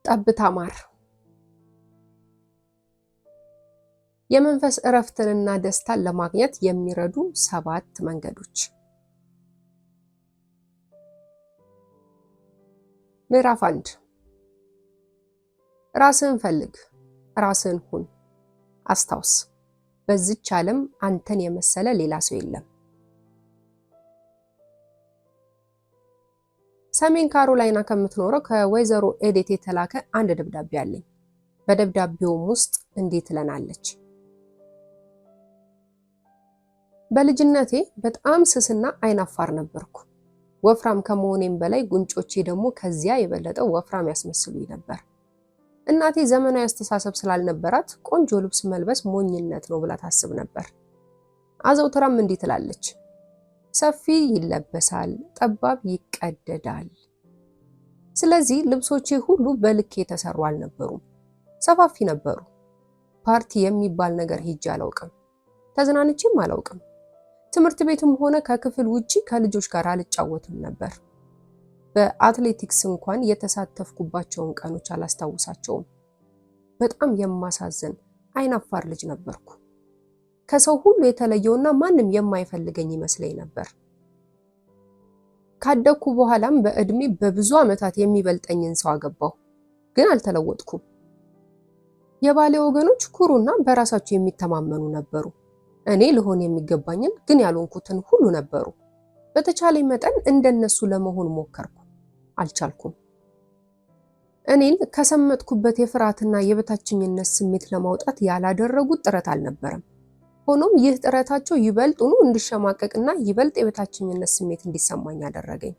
ጠብታ ማር የመንፈስ እረፍትንና ደስታን ለማግኘት የሚረዱ 7 መንገዶች። ምዕራፍ 1 ራስህን ፈልግ፣ ራስህን ሁን። አስታውስ፣ በዚች ዓለም አንተን የመሰለ ሌላ ሰው የለም። ሰሜን ካሮላይና ከምትኖረው ከወይዘሮ ኤዴት የተላከ አንድ ደብዳቤ አለኝ። በደብዳቤውም ውስጥ እንዲህ ትለናለች። በልጅነቴ በጣም ስስና አይናፋር ነበርኩ። ወፍራም ከመሆኔም በላይ ጉንጮቼ ደግሞ ከዚያ የበለጠ ወፍራም ያስመስሉኝ ነበር። እናቴ ዘመናዊ አስተሳሰብ ስላልነበራት ቆንጆ ልብስ መልበስ ሞኝነት ነው ብላ ታስብ ነበር። አዘውትራም እንዲህ ትላለች፣ ሰፊ ይለበሳል፣ ጠባብ ይቀደዳል። ስለዚህ ልብሶቼ ሁሉ በልክ የተሰሩ አልነበሩም፣ ሰፋፊ ነበሩ። ፓርቲ የሚባል ነገር ሄጄ አላውቅም፣ ተዝናንቼም አላውቅም። ትምህርት ቤትም ሆነ ከክፍል ውጪ ከልጆች ጋር አልጫወትም ነበር። በአትሌቲክስ እንኳን የተሳተፍኩባቸውን ቀኖች አላስታውሳቸውም። በጣም የማሳዝን አይናፋር ልጅ ነበርኩ። ከሰው ሁሉ የተለየውና ማንም የማይፈልገኝ ይመስለኝ ነበር። ካደኩ በኋላም በእድሜ በብዙ ዓመታት የሚበልጠኝን ሰው አገባሁ፣ ግን አልተለወጥኩም። የባሌ ወገኖች ኩሩና በራሳቸው የሚተማመኑ ነበሩ። እኔ ልሆን የሚገባኝን ግን ያልሆንኩትን ሁሉ ነበሩ። በተቻለኝ መጠን እንደነሱ ለመሆን ሞከርኩ፣ አልቻልኩም። እኔን ከሰመጥኩበት የፍርሃትና የበታችኝነት ስሜት ለማውጣት ያላደረጉት ጥረት አልነበረም። ሆኖም ይህ ጥረታቸው ይበልጡኑ እንድሸማቀቅና ይበልጥ የበታችኝነት ስሜት እንዲሰማኝ አደረገኝ።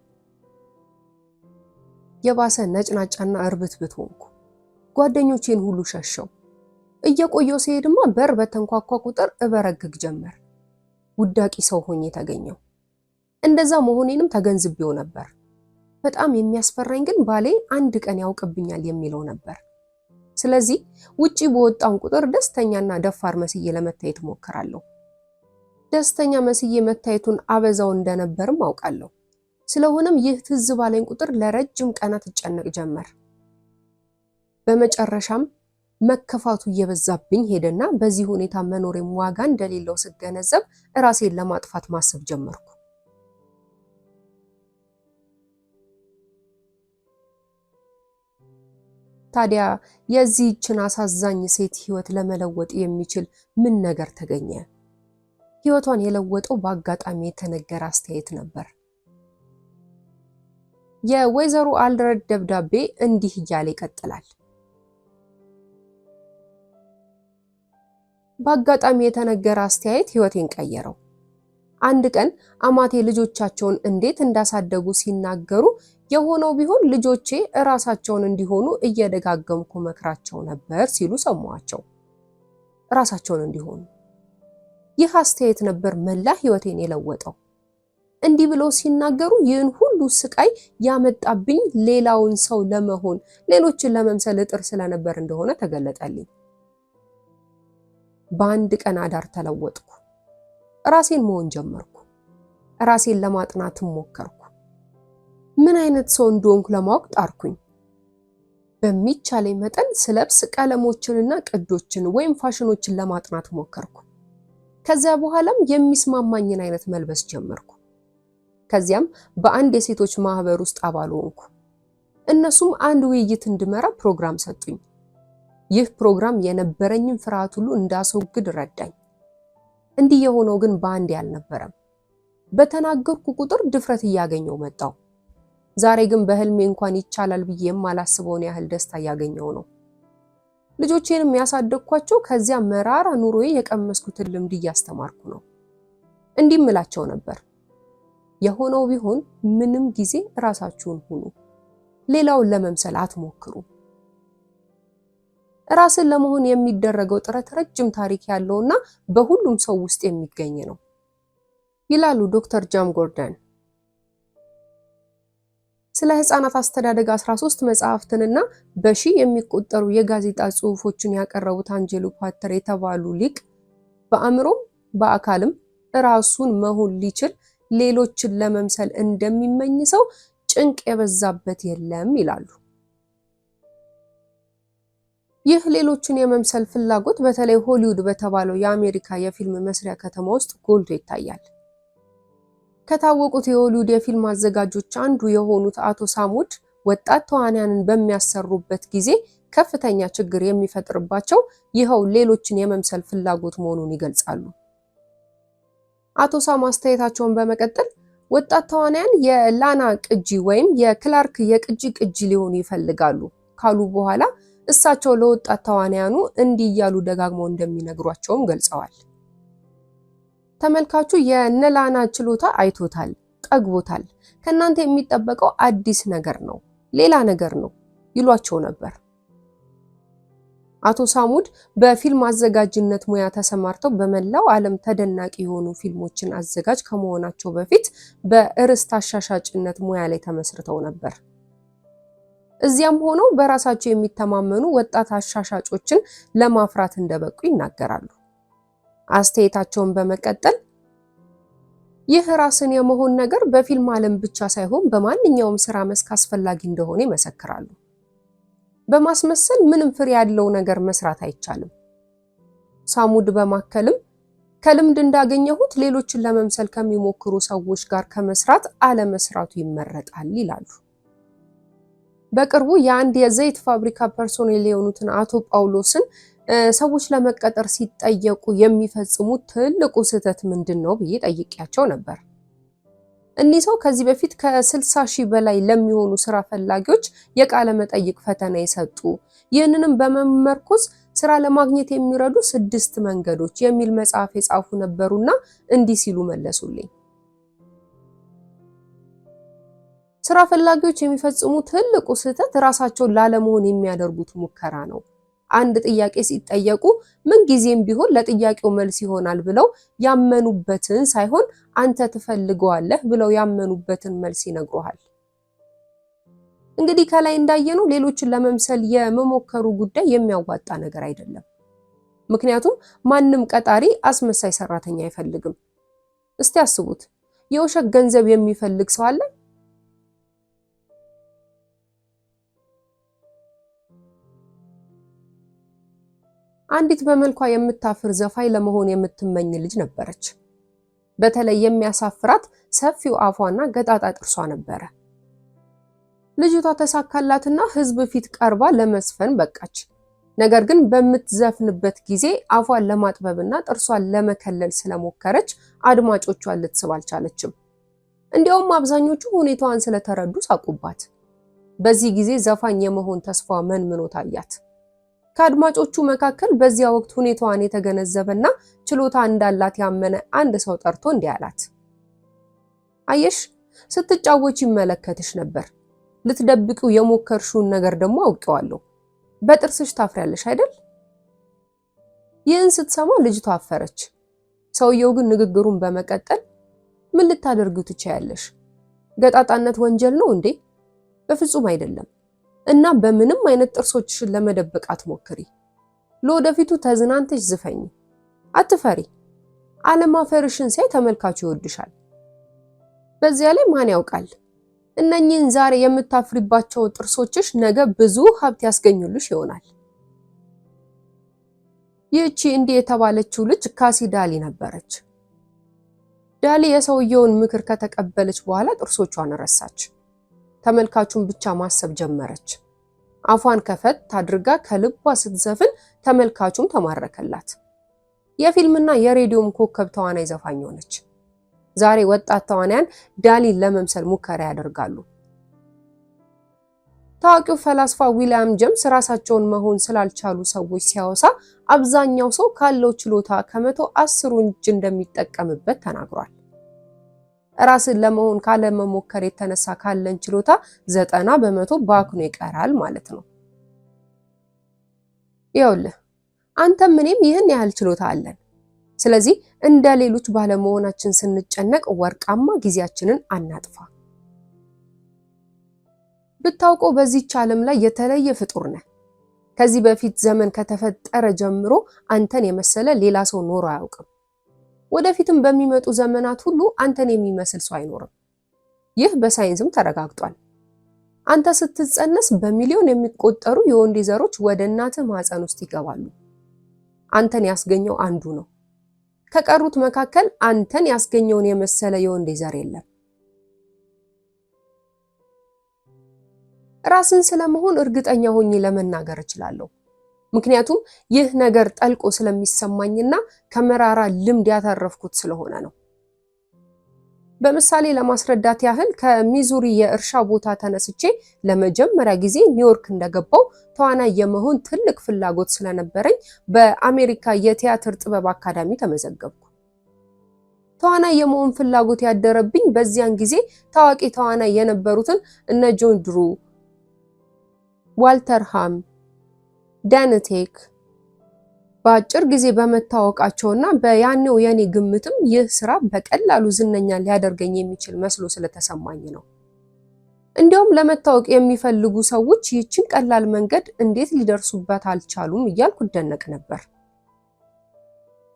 የባሰ ነጭናጫና እርብትብት ሆንኩ። ጓደኞቼን ሁሉ ሸሸው። እየቆየው ሲሄድማ በር በተንኳኳ ቁጥር እበረግግ ጀመር። ውዳቂ ሰው ሆኜ ተገኘው። እንደዛ መሆኔንም ተገንዝቤው ነበር። በጣም የሚያስፈራኝ ግን ባሌ አንድ ቀን ያውቅብኛል የሚለው ነበር። ስለዚህ ውጪ በወጣን ቁጥር ደስተኛና ደፋር መስዬ ለመታየት ሞክራለሁ። ደስተኛ መስዬ መታየቱን አበዛው እንደነበርም አውቃለሁ። ስለሆነም ይህ ትዝ ባለኝ ቁጥር ለረጅም ቀናት እጨነቅ ጀመር። በመጨረሻም መከፋቱ እየበዛብኝ ሄደና በዚህ ሁኔታ መኖሬም ዋጋ እንደሌለው ስገነዘብ ራሴን ለማጥፋት ማሰብ ጀመርኩ። ታዲያ የዚህችን አሳዛኝ ሴት ህይወት ለመለወጥ የሚችል ምን ነገር ተገኘ? ህይወቷን የለወጠው በአጋጣሚ የተነገረ አስተያየት ነበር። የወይዘሮ አልድረድ ደብዳቤ እንዲህ እያለ ይቀጥላል። በአጋጣሚ የተነገረ አስተያየት ህይወቴን ቀየረው። አንድ ቀን አማቴ ልጆቻቸውን እንዴት እንዳሳደጉ ሲናገሩ የሆነው ቢሆን ልጆቼ ራሳቸውን እንዲሆኑ እየደጋገምኩ መክራቸው ነበር ሲሉ ሰማዋቸው። ራሳቸውን እንዲሆኑ። ይህ አስተያየት ነበር መላ ህይወቴን የለወጠው። እንዲህ ብለው ሲናገሩ ይህን ሁሉ ስቃይ ያመጣብኝ ሌላውን ሰው ለመሆን ሌሎችን ለመምሰል እጥር ስለነበር እንደሆነ ተገለጠልኝ። በአንድ ቀን አዳር ተለወጥኩ። ራሴን መሆን ጀመርኩ። ራሴን ለማጥናት ሞከርኩ። ምን አይነት ሰው እንደሆንኩ ለማወቅ ጣርኩኝ። በሚቻለኝ መጠን ስለብስ ቀለሞችንና ቅዶችን ወይም ፋሽኖችን ለማጥናት ሞከርኩ። ከዚያ በኋላም የሚስማማኝን አይነት መልበስ ጀመርኩ። ከዚያም በአንድ የሴቶች ማህበር ውስጥ አባል ሆንኩ። እነሱም አንድ ውይይት እንድመራ ፕሮግራም ሰጡኝ። ይህ ፕሮግራም የነበረኝን ፍርሃት ሁሉ እንዳስወግድ ረዳኝ። እንዲህ የሆነው ግን በአንድ ያልነበረም። በተናገርኩ ቁጥር ድፍረት እያገኘው መጣው። ዛሬ ግን በህልሜ እንኳን ይቻላል ብዬ የማላስበውን ያህል ደስታ እያገኘው ነው። ልጆቼንም ያሳደግኳቸው ከዚያ መራራ ኑሮዬ የቀመስኩትን ልምድ እያስተማርኩ ነው። እንዲህ እምላቸው ነበር፣ የሆነው ቢሆን ምንም ጊዜ ራሳችሁን ሁኑ፣ ሌላውን ለመምሰል አትሞክሩ። ራስን ለመሆን የሚደረገው ጥረት ረጅም ታሪክ ያለውና በሁሉም ሰው ውስጥ የሚገኝ ነው ይላሉ ዶክተር ጃም ጎርደን። ስለ ህፃናት አስተዳደግ 13 መጽሐፍትንና በሺ የሚቆጠሩ የጋዜጣ ጽሑፎችን ያቀረቡት አንጀሎ ፓተር የተባሉ ሊቅ በአእምሮም በአካልም ራሱን መሆን ሊችል ሌሎችን ለመምሰል እንደሚመኝ ሰው ጭንቅ የበዛበት የለም ይላሉ። ይህ ሌሎችን የመምሰል ፍላጎት በተለይ ሆሊውድ በተባለው የአሜሪካ የፊልም መስሪያ ከተማ ውስጥ ጎልቶ ይታያል። ከታወቁት የሆሊውድ የፊልም አዘጋጆች አንዱ የሆኑት አቶ ሳሙድ ወጣት ተዋናያንን በሚያሰሩበት ጊዜ ከፍተኛ ችግር የሚፈጥርባቸው ይኸው ሌሎችን የመምሰል ፍላጎት መሆኑን ይገልጻሉ። አቶ ሳም አስተያየታቸውን በመቀጠል ወጣት ተዋናያን የላና ቅጂ ወይም የክላርክ የቅጂ ቅጂ ሊሆኑ ይፈልጋሉ ካሉ በኋላ እሳቸው ለወጣት ተዋናያኑ እንዲህ እያሉ ደጋግመው እንደሚነግሯቸውም ገልጸዋል። ተመልካቹ የነላና ችሎታ አይቶታል፣ ጠግቦታል። ከናንተ የሚጠበቀው አዲስ ነገር ነው፣ ሌላ ነገር ነው ይሏቸው ነበር። አቶ ሳሙድ በፊልም አዘጋጅነት ሙያ ተሰማርተው በመላው ዓለም ተደናቂ የሆኑ ፊልሞችን አዘጋጅ ከመሆናቸው በፊት በእርስት አሻሻጭነት ሙያ ላይ ተመስርተው ነበር። እዚያም ሆነው በራሳቸው የሚተማመኑ ወጣት አሻሻጮችን ለማፍራት እንደበቁ ይናገራሉ። አስተያየታቸውን በመቀጠል ይህ ራስን የመሆን ነገር በፊልም ዓለም ብቻ ሳይሆን በማንኛውም ስራ መስክ አስፈላጊ እንደሆነ ይመሰክራሉ። በማስመሰል ምንም ፍሬ ያለው ነገር መስራት አይቻልም። ሳሙድ በማከልም ከልምድ እንዳገኘሁት ሌሎችን ለመምሰል ከሚሞክሩ ሰዎች ጋር ከመስራት አለመስራቱ ይመረጣል ይላሉ። በቅርቡ የአንድ የዘይት ፋብሪካ ፐርሶኔል የሆኑትን አቶ ጳውሎስን ሰዎች ለመቀጠር ሲጠየቁ የሚፈጽሙት ትልቁ ስህተት ምንድነው ብዬ ጠይቄያቸው ነበር። እኒህ ሰው ከዚህ በፊት ከ60,000 በላይ ለሚሆኑ ስራ ፈላጊዎች የቃለ መጠይቅ ፈተና የሰጡ፣ ይህንንም በመመርኮዝ ስራ ለማግኘት የሚረዱ 6 መንገዶች የሚል መጽሐፍ የጻፉ ነበሩና እንዲህ ሲሉ መለሱልኝ። ስራ ፈላጊዎች የሚፈጽሙ ትልቁ ስህተት ራሳቸውን ላለመሆን የሚያደርጉት ሙከራ ነው። አንድ ጥያቄ ሲጠየቁ ምን ጊዜም ቢሆን ለጥያቄው መልስ ይሆናል ብለው ያመኑበትን ሳይሆን አንተ ትፈልገዋለህ ብለው ያመኑበትን መልስ ይነግሩሃል። እንግዲህ ከላይ እንዳየነው ሌሎችን ለመምሰል የመሞከሩ ጉዳይ የሚያዋጣ ነገር አይደለም። ምክንያቱም ማንም ቀጣሪ አስመሳይ ሰራተኛ አይፈልግም። እስቲ አስቡት፣ የውሸት ገንዘብ የሚፈልግ ሰው አለ? አንዲት በመልኳ የምታፍር ዘፋኝ ለመሆን የምትመኝ ልጅ ነበረች። በተለይ የሚያሳፍራት ሰፊው አፏና ገጣጣ ጥርሷ ነበረ። ልጅቷ ተሳካላትና ህዝብ ፊት ቀርባ ለመስፈን በቃች። ነገር ግን በምትዘፍንበት ጊዜ አፏን ለማጥበብና ጥርሷን ለመከለል ስለሞከረች አድማጮቿን ልትስብ አልቻለችም። እንዲያውም አብዛኞቹ ሁኔታዋን ስለተረዱ ሳቁባት። በዚህ ጊዜ ዘፋኝ የመሆን ተስፋ መንምኖ ታያት። ከአድማጮቹ መካከል በዚያ ወቅት ሁኔታዋን የተገነዘበና ችሎታ እንዳላት ያመነ አንድ ሰው ጠርቶ እንዲህ አላት። አየሽ፣ ስትጫወች ይመለከትሽ ነበር። ልትደብቂው የሞከርሽውን ነገር ደግሞ አውቄዋለሁ። በጥርስሽ ታፍሪያለሽ አይደል? ይህን ስትሰማ ልጅቷ አፈረች። ሰውየው ግን ንግግሩን በመቀጠል ምን ልታደርጊው ትችያለሽ? ገጣጣነት ወንጀል ነው እንዴ? በፍጹም አይደለም። እና በምንም አይነት ጥርሶችሽን ለመደበቅ አትሞክሪ። ለወደፊቱ ተዝናንተሽ ዝፈኝ፣ አትፈሪ። አለማፈርሽን ሲያይ ተመልካቹ ይወድሻል። በዚያ ላይ ማን ያውቃል፣ እነኚህን ዛሬ የምታፍሪባቸው ጥርሶችሽ ነገ ብዙ ሀብት ያስገኙልሽ ይሆናል። ይህቺ እንዲህ የተባለችው ልጅ ካሲ ዳሊ ነበረች። ዳሊ የሰውየውን ምክር ከተቀበለች በኋላ ጥርሶቿን ረሳች። ተመልካቹን ብቻ ማሰብ ጀመረች። አፏን ከፈት አድርጋ ከልቧ ስትዘፍን ተመልካቹም ተማረከላት። የፊልምና የሬዲዮም ኮከብ ተዋናይ ዘፋኝ ሆነች። ዛሬ ወጣት ተዋናያን ዳሊን ለመምሰል ሙከራ ያደርጋሉ። ታዋቂው ፈላስፋ ዊሊያም ጄምስ ራሳቸውን መሆን ስላልቻሉ ሰዎች ሲያወሳ አብዛኛው ሰው ካለው ችሎታ ከ110 እጅ እንደሚጠቀምበት ተናግሯል። ራስን ለመሆን ካለ መሞከር የተነሳ ካለን ችሎታ 90% ባክኖ ይቀራል ማለት ነው። ይኸውልህ አንተም እኔም ይህን ያህል ችሎታ አለን። ስለዚህ እንደ ሌሎች ባለመሆናችን ስንጨነቅ ወርቃማ ጊዜያችንን አናጥፋ። ብታውቀው በዚህች ዓለም ላይ የተለየ ፍጡር ነህ። ከዚህ በፊት ዘመን ከተፈጠረ ጀምሮ አንተን የመሰለ ሌላ ሰው ኖሮ አያውቅም። ወደፊትም በሚመጡ ዘመናት ሁሉ አንተን የሚመስል ሰው አይኖርም። ይህ በሳይንስም ተረጋግጧል። አንተ ስትጸነስ በሚሊዮን የሚቆጠሩ የወንድ ዘሮች ወደ እናትህ ማህፀን ውስጥ ይገባሉ። አንተን ያስገኘው አንዱ ነው። ከቀሩት መካከል አንተን ያስገኘውን የመሰለ የወንድ ዘር የለም። ራስን ስለመሆን እርግጠኛ ሆኜ ለመናገር እችላለሁ። ምክንያቱም ይህ ነገር ጠልቆ ስለሚሰማኝና ከመራራ ልምድ ያተረፍኩት ስለሆነ ነው። በምሳሌ ለማስረዳት ያህል ከሚዙሪ የእርሻ ቦታ ተነስቼ ለመጀመሪያ ጊዜ ኒውዮርክ እንደገባው ተዋናይ የመሆን ትልቅ ፍላጎት ስለነበረኝ በአሜሪካ የቲያትር ጥበብ አካዳሚ ተመዘገብኩ። ተዋናይ የመሆን ፍላጎት ያደረብኝ በዚያን ጊዜ ታዋቂ ተዋናይ የነበሩትን እነ ጆን ድሩ፣ ዋልተር ሃም፣ ዳንቴክ በአጭር ጊዜ በመታወቃቸውና በያኔው የኔ ግምትም ይህ ስራ በቀላሉ ዝነኛ ሊያደርገኝ የሚችል መስሎ ስለተሰማኝ ነው። እንዲያውም ለመታወቅ የሚፈልጉ ሰዎች ይህችን ቀላል መንገድ እንዴት ሊደርሱበት አልቻሉም እያልኩ እደነቅ ነበር።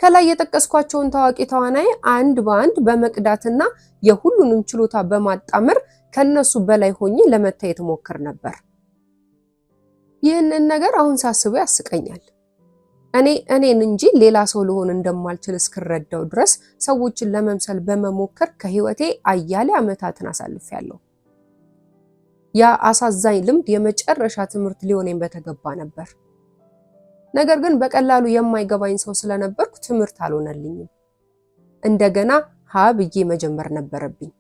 ከላይ የጠቀስኳቸውን ታዋቂ ተዋናይ አንድ በአንድ በመቅዳትና የሁሉንም ችሎታ በማጣመር ከነሱ በላይ ሆኜ ለመታየት ሞክር ነበር። ይህንን ነገር አሁን ሳስበው ያስቀኛል። እኔን እንጂ ሌላ ሰው ልሆን እንደማልችል እስክረዳው ድረስ ሰዎችን ለመምሰል በመሞከር ከህይወቴ አያሌ ዓመታትን አሳልፌያለሁ። ያ አሳዛኝ ልምድ የመጨረሻ ትምህርት ሊሆነኝ በተገባ ነበር። ነገር ግን በቀላሉ የማይገባኝ ሰው ስለነበርኩ ትምህርት አልሆነልኝም። እንደገና ሀ ብዬ መጀመር ነበረብኝ።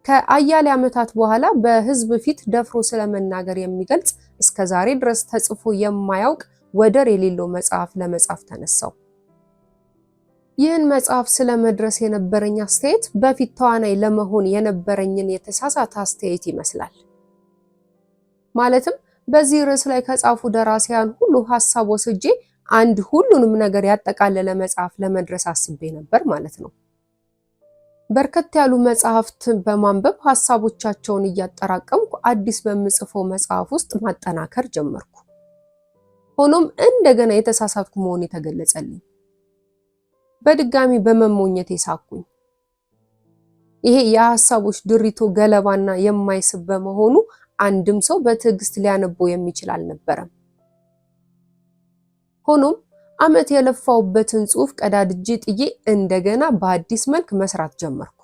ከአያሌ ዓመታት በኋላ በህዝብ ፊት ደፍሮ ስለመናገር የሚገልጽ እስከዛሬ ድረስ ተጽፎ የማያውቅ ወደር የሌለው መጽሐፍ ለመጻፍ ተነሳው። ይህን መጽሐፍ ስለመድረስ የነበረኝ አስተያየት በፊት ተዋናይ ለመሆን የነበረኝን የተሳሳተ አስተያየት ይመስላል። ማለትም በዚህ ርዕስ ላይ ከጻፉ ደራሲያን ሁሉ ሐሳብ ወስጄ አንድ ሁሉንም ነገር ያጠቃለለ መጽሐፍ ለመድረስ አስቤ ነበር ማለት ነው። በርከት ያሉ መጽሐፍትን በማንበብ ሐሳቦቻቸውን እያጠራቀምኩ አዲስ በምጽፈው መጽሐፍ ውስጥ ማጠናከር ጀመርኩ። ሆኖም እንደገና የተሳሳትኩ መሆኔ ተገለጸልኝ። በድጋሚ በመሞኘቴ ሳኩኝ። ይሄ የሐሳቦች ድሪቶ ገለባና የማይስብ በመሆኑ አንድም ሰው በትዕግስት ሊያነበው የሚችል አልነበረም። ሆኖም ዓመት የለፋውበትን ጽሑፍ ቀዳድጄ ጥዬ እንደገና በአዲስ መልክ መስራት ጀመርኩ።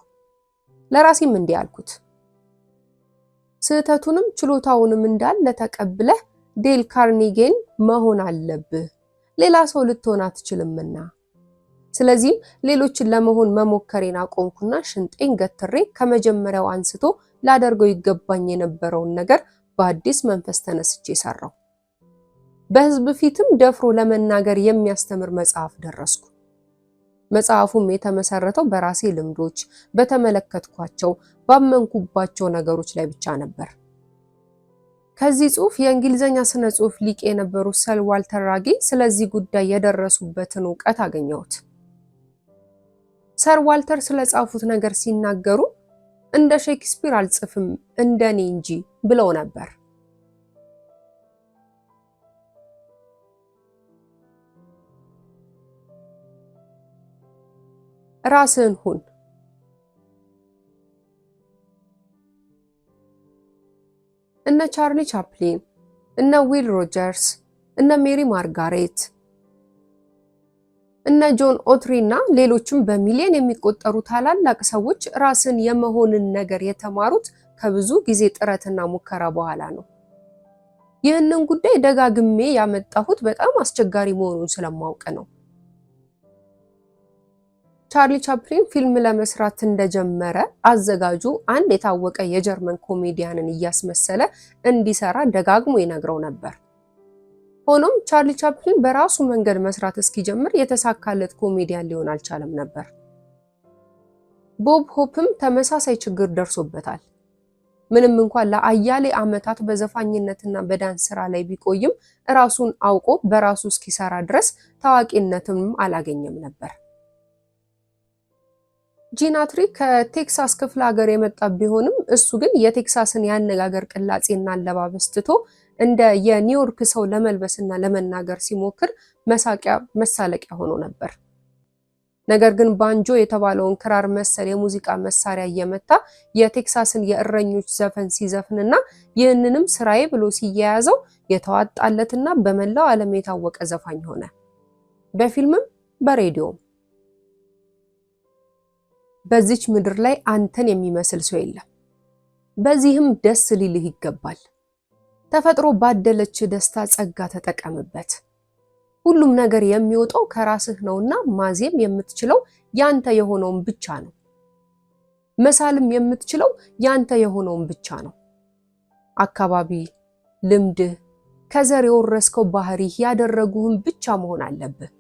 ለራሴም እንዲህ አልኩት፣ ስህተቱንም ችሎታውንም እንዳለ ተቀብለህ ዴል ካርኒጌን መሆን አለብህ። ሌላ ሰው ልትሆን አትችልምና። ስለዚህም ሌሎችን ለመሆን መሞከሬን አቆምኩና ሽንጤን ገትሬ ከመጀመሪያው አንስቶ ላደርገው ይገባኝ የነበረውን ነገር በአዲስ መንፈስ ተነስቼ ሰራው። በህዝብ ፊትም ደፍሮ ለመናገር የሚያስተምር መጽሐፍ ደረስኩ። መጽሐፉም የተመሰረተው በራሴ ልምዶች፣ በተመለከትኳቸው፣ ባመንኩባቸው ነገሮች ላይ ብቻ ነበር። ከዚህ ጽሑፍ የእንግሊዘኛ ስነ ጽሑፍ ሊቅ የነበሩት ሰር ዋልተር ራጌ ስለዚህ ጉዳይ የደረሱበትን እውቀት አገኘሁት። ሰር ዋልተር ስለጻፉት ነገር ሲናገሩ እንደ ሼክስፒር አልጽፍም እንደኔ እንጂ ብለው ነበር። ራስህን ሁን። እነ ቻርሊ ቻፕሊን፣ እነ ዊል ሮጀርስ፣ እነ ሜሪ ማርጋሬት፣ እነ ጆን ኦትሪ እና ሌሎችም በሚሊዮን የሚቆጠሩ ታላላቅ ሰዎች ራስን የመሆንን ነገር የተማሩት ከብዙ ጊዜ ጥረትና ሙከራ በኋላ ነው። ይህንን ጉዳይ ደጋግሜ ያመጣሁት በጣም አስቸጋሪ መሆኑን ስለማውቅ ነው። ቻርሊ ቻፕሊን ፊልም ለመስራት እንደጀመረ አዘጋጁ አንድ የታወቀ የጀርመን ኮሜዲያንን እያስመሰለ እንዲሰራ ደጋግሞ ይነግረው ነበር። ሆኖም ቻርሊ ቻፕሊን በራሱ መንገድ መስራት እስኪጀምር የተሳካለት ኮሜዲያን ሊሆን አልቻለም ነበር። ቦብ ሆፕም ተመሳሳይ ችግር ደርሶበታል። ምንም እንኳን ለአያሌ ዓመታት በዘፋኝነትና በዳንስ ስራ ላይ ቢቆይም ራሱን አውቆ በራሱ እስኪሰራ ድረስ ታዋቂነትም አላገኘም ነበር። ጂናትሪ ከቴክሳስ ክፍለ ሀገር የመጣ ቢሆንም እሱ ግን የቴክሳስን ያነጋገር ቅላጼና አለባበስ ትቶ እንደ የኒውዮርክ ሰው ለመልበስና ለመናገር ሲሞክር መሳቂያ መሳለቂያ ሆኖ ነበር። ነገር ግን ባንጆ የተባለውን ክራር መሰል የሙዚቃ መሳሪያ እየመታ የቴክሳስን የእረኞች ዘፈን ሲዘፍንና ይህንንም ስራዬ ብሎ ሲያያዘው የተዋጣለትና በመላው ዓለም የታወቀ ዘፋኝ ሆነ። በፊልምም በሬዲዮም። በዚች ምድር ላይ አንተን የሚመስል ሰው የለም። በዚህም ደስ ሊልህ ይገባል። ተፈጥሮ ባደለች ደስታ ጸጋ ተጠቀምበት። ሁሉም ነገር የሚወጣው ከራስህ ነውና ማዜም የምትችለው ያንተ የሆነውን ብቻ ነው። መሳልም የምትችለው ያንተ የሆነውን ብቻ ነው። አካባቢ፣ ልምድህ፣ ከዘር የወረስከው ባህሪህ ያደረጉህን ብቻ መሆን አለብህ።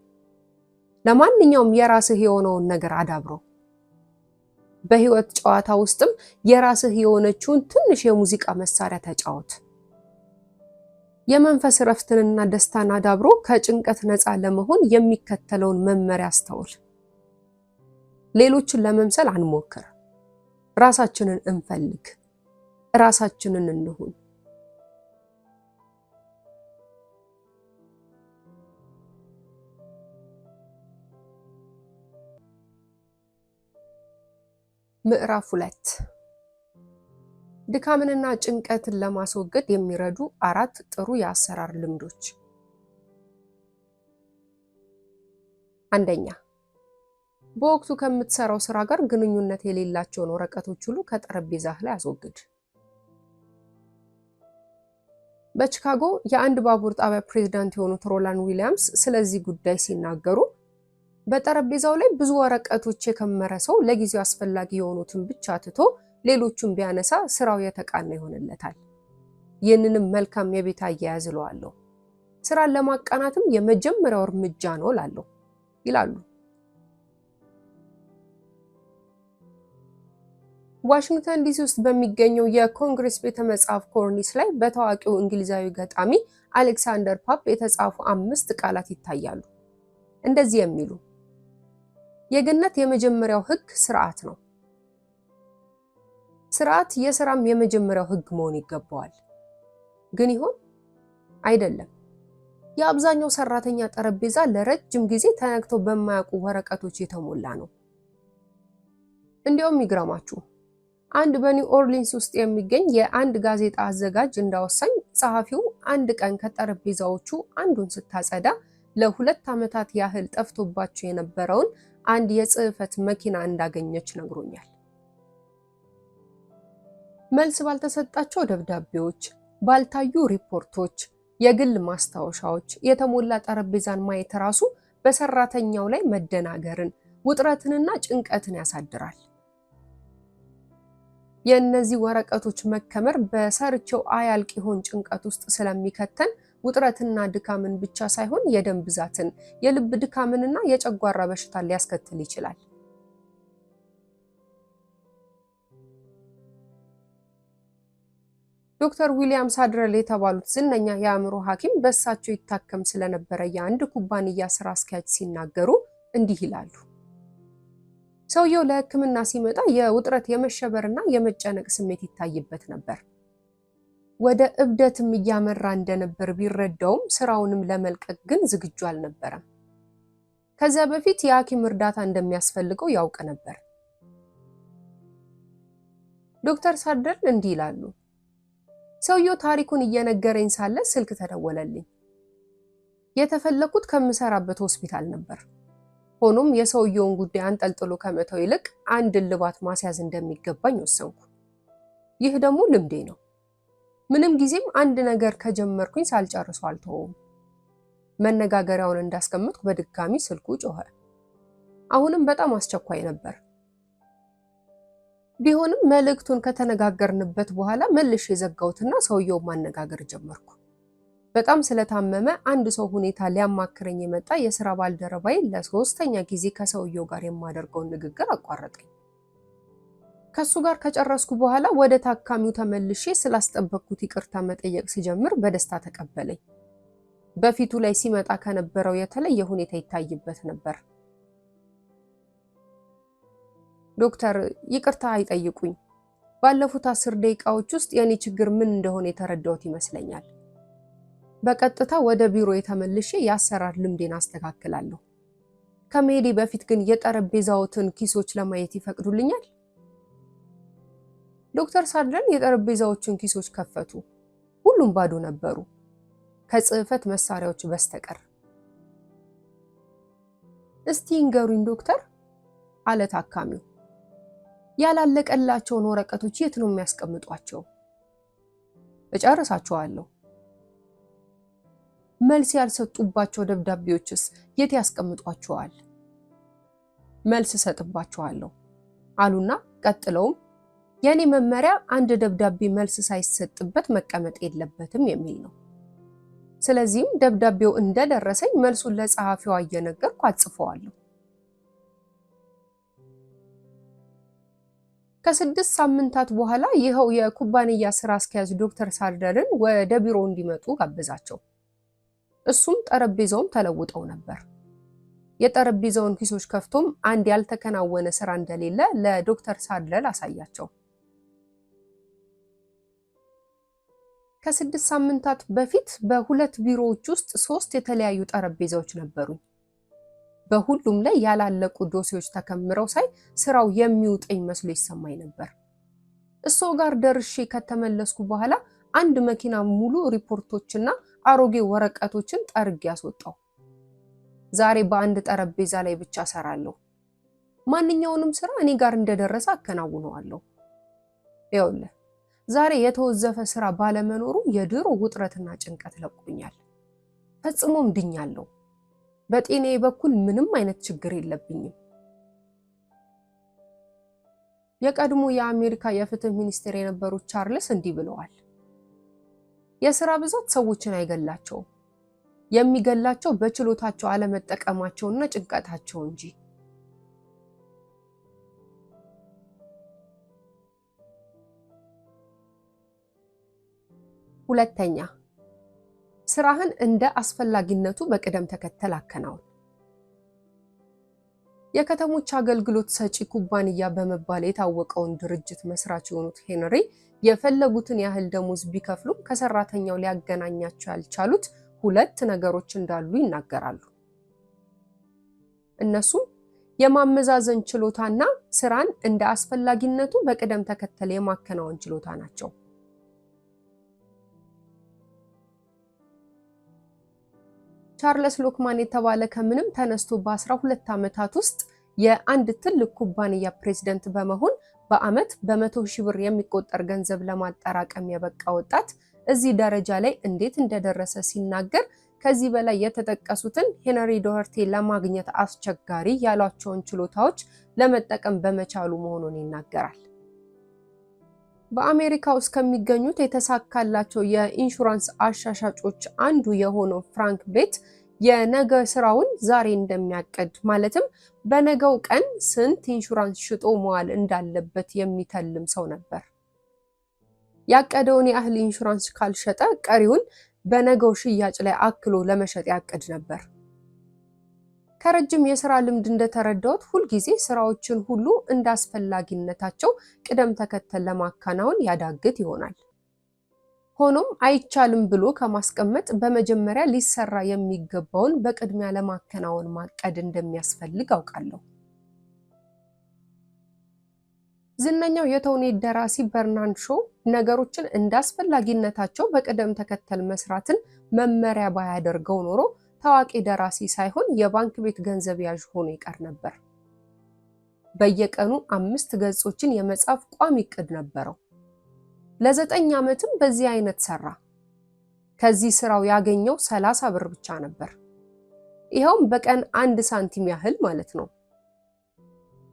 ለማንኛውም የራስህ የሆነውን ነገር አዳብረው። በህይወት ጨዋታ ውስጥም የራስህ የሆነችውን ትንሽ የሙዚቃ መሳሪያ ተጫወት። የመንፈስ ረፍትንና ደስታን አዳብሮ ከጭንቀት ነፃ ለመሆን የሚከተለውን መመሪያ አስተውል። ሌሎችን ለመምሰል አንሞክር። ራሳችንን እንፈልግ። ራሳችንን እንሁን። ምዕራፍ 2 ድካምንና ጭንቀትን ለማስወገድ የሚረዱ 4 ጥሩ የአሰራር ልምዶች። አንደኛ፣ በወቅቱ ከምትሰራው ስራ ጋር ግንኙነት የሌላቸውን ወረቀቶች ሁሉ ከጠረጴዛህ ላይ አስወግድ። በቺካጎ የአንድ ባቡር ጣቢያ ፕሬዝዳንት የሆኑት ሮላንድ ዊሊያምስ ስለዚህ ጉዳይ ሲናገሩ በጠረጴዛው ላይ ብዙ ወረቀቶች የከመረ ሰው ለጊዜው አስፈላጊ የሆኑትን ብቻ ትቶ ሌሎቹን ቢያነሳ ስራው የተቃና ይሆንለታል። ይህንንም መልካም የቤት አያያዝ እለዋለሁ። ስራን ለማቃናትም የመጀመሪያው እርምጃ ነው እላለሁ ይላሉ። ዋሽንግተን ዲሲ ውስጥ በሚገኘው የኮንግሬስ ቤተ መጻሕፍት ኮርኒስ ላይ በታዋቂው እንግሊዛዊ ገጣሚ አሌክሳንደር ፖፕ የተጻፉ 5 ቃላት ይታያሉ። እንደዚህ የሚሉ የገነት የመጀመሪያው ህግ ስርዓት ነው። ስርዓት የሥራም የመጀመሪያው ህግ መሆን ይገባዋል። ግን ይሆን? አይደለም። የአብዛኛው ሰራተኛ ጠረጴዛ ለረጅም ጊዜ ተነክቶ በማያውቁ ወረቀቶች የተሞላ ነው። እንዲያውም ይግረማችሁ፣ አንድ በኒው ኦርሊንስ ውስጥ የሚገኝ የአንድ ጋዜጣ አዘጋጅ እንዳወሳኝ ጸሐፊው አንድ ቀን ከጠረጴዛዎቹ አንዱን ስታጸዳ ለ2 ዓመታት ያህል ጠፍቶባቸው የነበረውን አንድ የጽህፈት መኪና እንዳገኘች ነግሮኛል። መልስ ባልተሰጣቸው ደብዳቤዎች፣ ባልታዩ ሪፖርቶች፣ የግል ማስታወሻዎች የተሞላ ጠረጴዛን ማየት ራሱ በሰራተኛው ላይ መደናገርን፣ ውጥረትንና ጭንቀትን ያሳድራል። የእነዚህ ወረቀቶች መከመር በሰርቸው አያልቅ ይሆን ጭንቀት ውስጥ ስለሚከተን ውጥረትና ድካምን ብቻ ሳይሆን የደም ብዛትን፣ የልብ ድካምንና የጨጓራ በሽታን ሊያስከትል ይችላል። ዶክተር ዊሊያም ሳድረል የተባሉት ዝነኛ የአእምሮ ሐኪም በእሳቸው ይታከም ስለነበረ የአንድ ኩባንያ ስራ አስኪያጅ ሲናገሩ እንዲህ ይላሉ። ሰውየው ለሕክምና ሲመጣ የውጥረት የመሸበርና የመጨነቅ ስሜት ይታይበት ነበር። ወደ እብደትም እያመራ እንደነበር ቢረዳውም ስራውንም ለመልቀቅ ግን ዝግጁ አልነበረም። ከዚያ በፊት የሐኪም እርዳታ እንደሚያስፈልገው ያውቅ ነበር። ዶክተር ሳድረል እንዲህ ይላሉ። ሰውየው ታሪኩን እየነገረኝ ሳለ ስልክ ተደወለልኝ። የተፈለኩት ከምሰራበት ሆስፒታል ነበር። ሆኖም የሰውየውን ጉዳይ አንጠልጥሎ ከመተው ይልቅ አንድ እልባት ማስያዝ እንደሚገባኝ ወሰንኩ። ይህ ደግሞ ልምዴ ነው። ምንም ጊዜም አንድ ነገር ከጀመርኩኝ ሳልጨርሰው አልተወውም። መነጋገሪያውን እንዳስቀምጥኩ በድጋሚ ስልኩ ጮኸ። አሁንም በጣም አስቸኳይ ነበር። ቢሆንም መልእክቱን ከተነጋገርንበት በኋላ መልሼ የዘጋሁትና ሰውየውን ማነጋገር ጀመርኩ። በጣም ስለታመመ አንድ ሰው ሁኔታ ሊያማክረኝ የመጣ የሥራ ባልደረባዬ ለ3ኛ ጊዜ ከሰውየው ጋር የማደርገውን ንግግር አቋረጠኝ። ከሱ ጋር ከጨረስኩ በኋላ ወደ ታካሚው ተመልሼ ስላስጠበቅኩት ይቅርታ መጠየቅ ሲጀምር በደስታ ተቀበለኝ። በፊቱ ላይ ሲመጣ ከነበረው የተለየ ሁኔታ ይታይበት ነበር። ዶክተር፣ ይቅርታ አይጠይቁኝ። ባለፉት 10 ደቂቃዎች ውስጥ የኔ ችግር ምን እንደሆነ የተረዳሁት ይመስለኛል። በቀጥታ ወደ ቢሮ ተመልሼ የአሰራር ልምዴን አስተካክላለሁ። ከመሄዴ በፊት ግን የጠረጴዛዎትን ኪሶች ለማየት ይፈቅዱልኛል? ዶክተር ሳድለን የጠረጴዛዎቹን ኪሶች ከፈቱ። ሁሉም ባዶ ነበሩ፣ ከጽህፈት መሳሪያዎች በስተቀር። እስቲ ንገሩኝ ዶክተር አለ ታካሚው። ያላለቀላቸውን ወረቀቶች የት ነው የሚያስቀምጧቸው? እጨርሳቸዋለሁ። መልስ ያልሰጡባቸው ደብዳቤዎችስ የት ያስቀምጧቸዋል? መልስ እሰጥባቸዋለሁ አሉና ቀጥለውም የኔ መመሪያ አንድ ደብዳቤ መልስ ሳይሰጥበት መቀመጥ የለበትም የሚል ነው። ስለዚህም ደብዳቤው እንደደረሰኝ መልሱን ለጸሐፊዋ እየነገርኩ አጽፈዋለሁ። ከ6 ሳምንታት በኋላ ይኸው የኩባንያ ስራ አስኪያጅ ዶክተር ሳድለርን ወደ ቢሮ እንዲመጡ ጋበዛቸው። እሱም ጠረጴዛውም ተለውጠው ነበር። የጠረጴዛውን ኪሶች ከፍቶም አንድ ያልተከናወነ ስራ እንደሌለ ለዶክተር ሳድለር አሳያቸው። ከ6 ሳምንታት በፊት በሁለት ቢሮዎች ውስጥ 3 የተለያዩ ጠረጴዛዎች ነበሩኝ። በሁሉም ላይ ያላለቁ ዶሴዎች ተከምረው ሳይ ስራው የሚውጠኝ መስሎ ይሰማኝ ነበር። እሱ ጋር ደርሼ ከተመለስኩ በኋላ አንድ መኪና ሙሉ ሪፖርቶችና አሮጌ ወረቀቶችን ጠርጌ ያስወጣው። ዛሬ በአንድ ጠረጴዛ ላይ ብቻ ሰራለሁ። ማንኛውንም ስራ እኔ ጋር እንደደረሰ አከናውነዋለሁ። ይኸውልህ ዛሬ የተወዘፈ ስራ ባለመኖሩ የድሮ ውጥረትና ጭንቀት ለቆኛል። ፈጽሞም ድኛለሁ። በጤናዬ በኩል ምንም አይነት ችግር የለብኝም። የቀድሞ የአሜሪካ የፍትህ ሚኒስትር የነበሩት ቻርልስ እንዲህ ብለዋል። የስራ ብዛት ሰዎችን አይገላቸውም። የሚገላቸው በችሎታቸው አለመጠቀማቸውና ጭንቀታቸው እንጂ። ሁለተኛ፣ ስራህን እንደ አስፈላጊነቱ በቅደም ተከተል አከናውን። የከተሞች አገልግሎት ሰጪ ኩባንያ በመባል የታወቀውን ድርጅት መስራች የሆኑት ሄንሪ የፈለጉትን ያህል ደሞዝ ቢከፍሉም ከሰራተኛው ሊያገናኛቸው ያልቻሉት 2 ነገሮች እንዳሉ ይናገራሉ። እነሱም የማመዛዘን ችሎታና ስራን እንደ አስፈላጊነቱ በቅደም ተከተል የማከናወን ችሎታ ናቸው። ቻርልስ ሎክማን የተባለ ከምንም ተነስቶ በ12 ዓመታት ውስጥ የአንድ ትልቅ ኩባንያ ፕሬዝዳንት በመሆን በአመት በ100,000 ብር የሚቆጠር ገንዘብ ለማጠራቀም የበቃ ወጣት እዚህ ደረጃ ላይ እንዴት እንደደረሰ ሲናገር ከዚህ በላይ የተጠቀሱትን ሄንሪ ዶኸርቲ ለማግኘት አስቸጋሪ ያሏቸውን ችሎታዎች ለመጠቀም በመቻሉ መሆኑን ይናገራል። በአሜሪካ ውስጥ ከሚገኙት የተሳካላቸው የኢንሹራንስ አሻሻጮች አንዱ የሆነው ፍራንክ ቤት የነገ ስራውን ዛሬ እንደሚያቀድ ማለትም በነገው ቀን ስንት ኢንሹራንስ ሽጦ መዋል እንዳለበት የሚተልም ሰው ነበር። ያቀደውን ያህል ኢንሹራንስ ካልሸጠ ቀሪውን በነገው ሽያጭ ላይ አክሎ ለመሸጥ ያቅድ ነበር። ከረጅም የስራ ልምድ እንደተረዳሁት ሁልጊዜ ስራዎችን ሁሉ እንዳስፈላጊነታቸው ቅደም ተከተል ለማከናወን ያዳግት ይሆናል። ሆኖም አይቻልም ብሎ ከማስቀመጥ በመጀመሪያ ሊሰራ የሚገባውን በቅድሚያ ለማከናወን ማቀድ እንደሚያስፈልግ አውቃለሁ። ዝነኛው የተውኔት ደራሲ በርናርድ ሾው ነገሮችን እንዳስፈላጊነታቸው በቅደም ተከተል መስራትን መመሪያ ባያደርገው ኖሮ ታዋቂ ደራሲ ሳይሆን የባንክ ቤት ገንዘብ ያዥ ሆኖ ይቀር ነበር። በየቀኑ 5 ገጾችን የመጻፍ ቋሚ እቅድ ነበረው። ለ9 ዓመትም በዚህ አይነት ሰራ። ከዚህ ስራው ያገኘው 30 ብር ብቻ ነበር። ይኸውም በቀን 1 ሳንቲም ያህል ማለት ነው።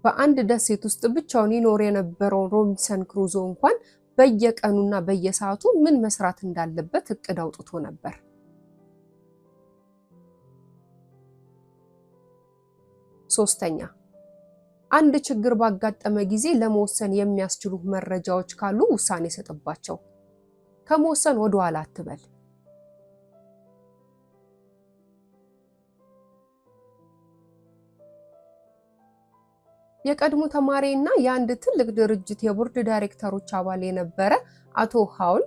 በአንድ ደሴት ውስጥ ብቻውን ይኖር የነበረው ሮቢንሰን ክሩዞ እንኳን በየቀኑና በየሰዓቱ ምን መስራት እንዳለበት እቅድ አውጥቶ ነበር። ሶስተኛ፣ አንድ ችግር ባጋጠመ ጊዜ ለመወሰን የሚያስችሉ መረጃዎች ካሉ ውሳኔ ሰጥባቸው። ከመወሰን ወደ ኋላ አትበል። የቀድሞ ተማሪና የአንድ ትልቅ ድርጅት የቦርድ ዳይሬክተሮች አባል የነበረ አቶ ሃውል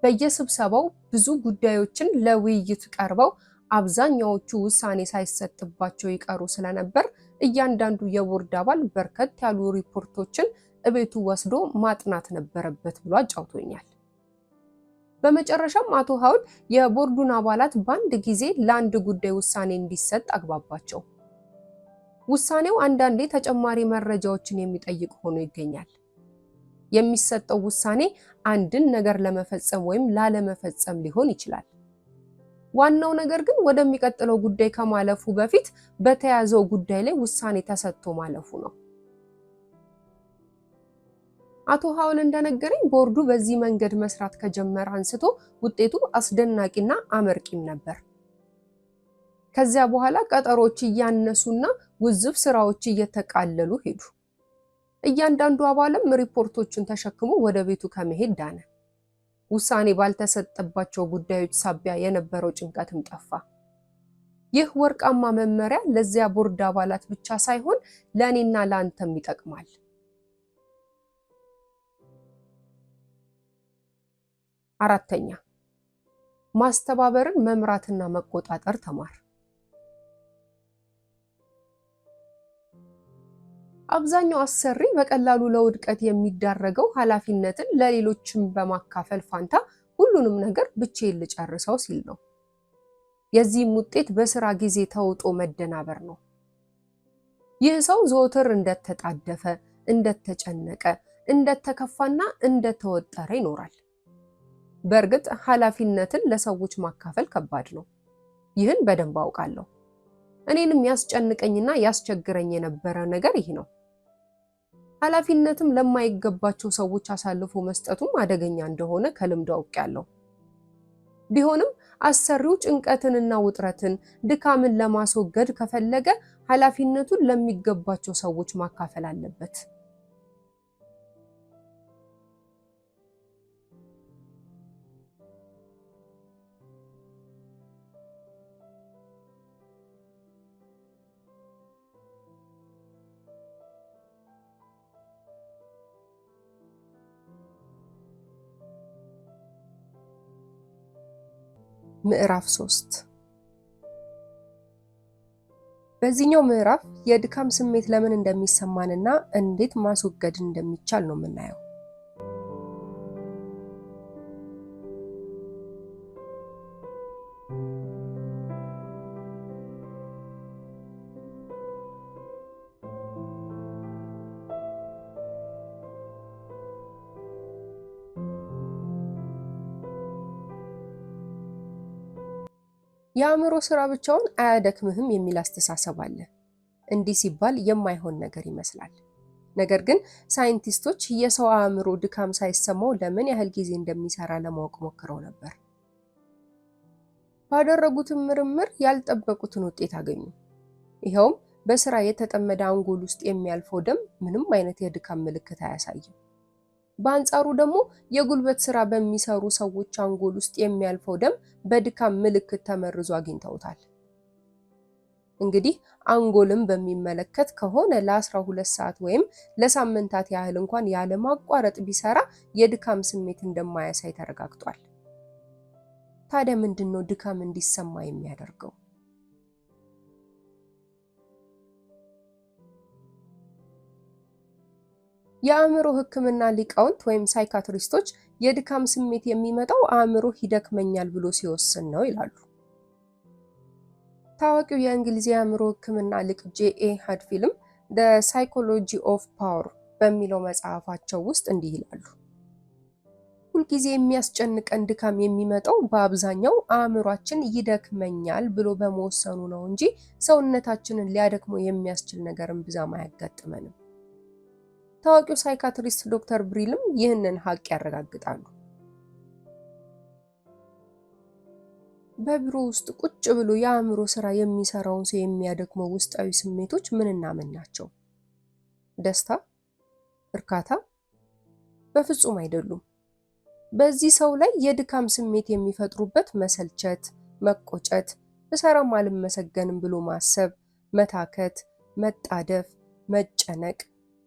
በየስብሰባው ብዙ ጉዳዮችን ለውይይት ቀርበው አብዛኛዎቹ ውሳኔ ሳይሰጥባቸው ይቀሩ ስለነበር እያንዳንዱ የቦርድ አባል በርከት ያሉ ሪፖርቶችን እቤቱ ወስዶ ማጥናት ነበረበት ብሎ አጫውቶኛል። በመጨረሻም አቶ ሀውል የቦርዱን አባላት በአንድ ጊዜ ለአንድ ጉዳይ ውሳኔ እንዲሰጥ አግባባቸው። ውሳኔው አንዳንዴ ተጨማሪ መረጃዎችን የሚጠይቅ ሆኖ ይገኛል። የሚሰጠው ውሳኔ አንድን ነገር ለመፈጸም ወይም ላለመፈጸም ሊሆን ይችላል። ዋናው ነገር ግን ወደሚቀጥለው ጉዳይ ከማለፉ በፊት በተያዘው ጉዳይ ላይ ውሳኔ ተሰጥቶ ማለፉ ነው። አቶ ሀውል እንደነገረኝ ቦርዱ በዚህ መንገድ መስራት ከጀመረ አንስቶ ውጤቱ አስደናቂና አመርቂም ነበር። ከዚያ በኋላ ቀጠሮች እያነሱና ውዝፍ ስራዎች እየተቃለሉ ሄዱ። እያንዳንዱ አባልም ሪፖርቶችን ተሸክሞ ወደ ቤቱ ከመሄድ ዳነ። ውሳኔ ባልተሰጠባቸው ጉዳዮች ሳቢያ የነበረው ጭንቀትም ጠፋ። ይህ ወርቃማ መመሪያ ለዚያ ቦርድ አባላት ብቻ ሳይሆን ለእኔና ለአንተም ይጠቅማል። አራተኛ፣ ማስተባበርን መምራትና መቆጣጠር ተማር። አብዛኛው አሰሪ በቀላሉ ለውድቀት የሚዳረገው ኃላፊነትን ለሌሎችም በማካፈል ፋንታ ሁሉንም ነገር ብቻዬን ልጨርሰው ሲል ነው። የዚህም ውጤት በስራ ጊዜ ተውጦ መደናበር ነው። ይህ ሰው ዘወትር እንደተጣደፈ፣ እንደተጨነቀ፣ እንደተከፋና እንደተወጠረ ይኖራል። በእርግጥ ኃላፊነትን ለሰዎች ማካፈል ከባድ ነው። ይህን በደንብ አውቃለሁ። እኔንም ያስጨንቀኝና ያስቸግረኝ የነበረ ነገር ይህ ነው። ኃላፊነትም ለማይገባቸው ሰዎች አሳልፎ መስጠቱም አደገኛ እንደሆነ ከልምዱ አውቄያለሁ። ቢሆንም አሰሪው ጭንቀትንና ውጥረትን፣ ድካምን ለማስወገድ ከፈለገ ኃላፊነቱን ለሚገባቸው ሰዎች ማካፈል አለበት። ምዕራፍ 3። በዚህኛው ምዕራፍ የድካም ስሜት ለምን እንደሚሰማንና እንዴት ማስወገድ እንደሚቻል ነው የምናየው። የአእምሮ ስራ ብቻውን አያደክምህም የሚል አስተሳሰብ አለ። እንዲህ ሲባል የማይሆን ነገር ይመስላል። ነገር ግን ሳይንቲስቶች የሰው አእምሮ ድካም ሳይሰማው ለምን ያህል ጊዜ እንደሚሰራ ለማወቅ ሞክረው ነበር። ባደረጉትም ምርምር ያልጠበቁትን ውጤት አገኙ። ይኸውም በስራ የተጠመደ አንጎል ውስጥ የሚያልፈው ደም ምንም አይነት የድካም ምልክት አያሳይም። በአንጻሩ ደግሞ የጉልበት ስራ በሚሰሩ ሰዎች አንጎል ውስጥ የሚያልፈው ደም በድካም ምልክት ተመርዞ አግኝተውታል። እንግዲህ አንጎልን በሚመለከት ከሆነ ለ12 ሰዓት ወይም ለሳምንታት ያህል እንኳን ያለማቋረጥ ቢሰራ የድካም ስሜት እንደማያሳይ ተረጋግጧል። ታዲያ ምንድነው ድካም እንዲሰማ የሚያደርገው? የአእምሮ ሕክምና ሊቃውንት ወይም ሳይካትሪስቶች የድካም ስሜት የሚመጣው አእምሮ ይደክመኛል ብሎ ሲወስን ነው ይላሉ። ታዋቂው የእንግሊዝ የአእምሮ ሕክምና ሊቅ ጄኤ ሃድፊልም The Psychology of Power በሚለው መጽሐፋቸው ውስጥ እንዲህ ይላሉ። ሁልጊዜ የሚያስጨንቀን ድካም የሚመጣው በአብዛኛው አእምሯችን ይደክመኛል ብሎ በመወሰኑ ነው እንጂ ሰውነታችንን ሊያደክመው የሚያስችል ነገርን ብዛም አያጋጥመንም። ታዋቂው ሳይካትሪስት ዶክተር ብሪልም ይህንን ሀቅ ያረጋግጣሉ። በቢሮ ውስጥ ቁጭ ብሎ የአእምሮ ስራ የሚሰራውን ሰው የሚያደክመው ውስጣዊ ስሜቶች ምንና ምን ናቸው? ደስታ? እርካታ? በፍጹም አይደሉም። በዚህ ሰው ላይ የድካም ስሜት የሚፈጥሩበት መሰልቸት፣ መቆጨት፣ ብሰራም አልመሰገንም ብሎ ማሰብ፣ መታከት፣ መጣደፍ፣ መጨነቅ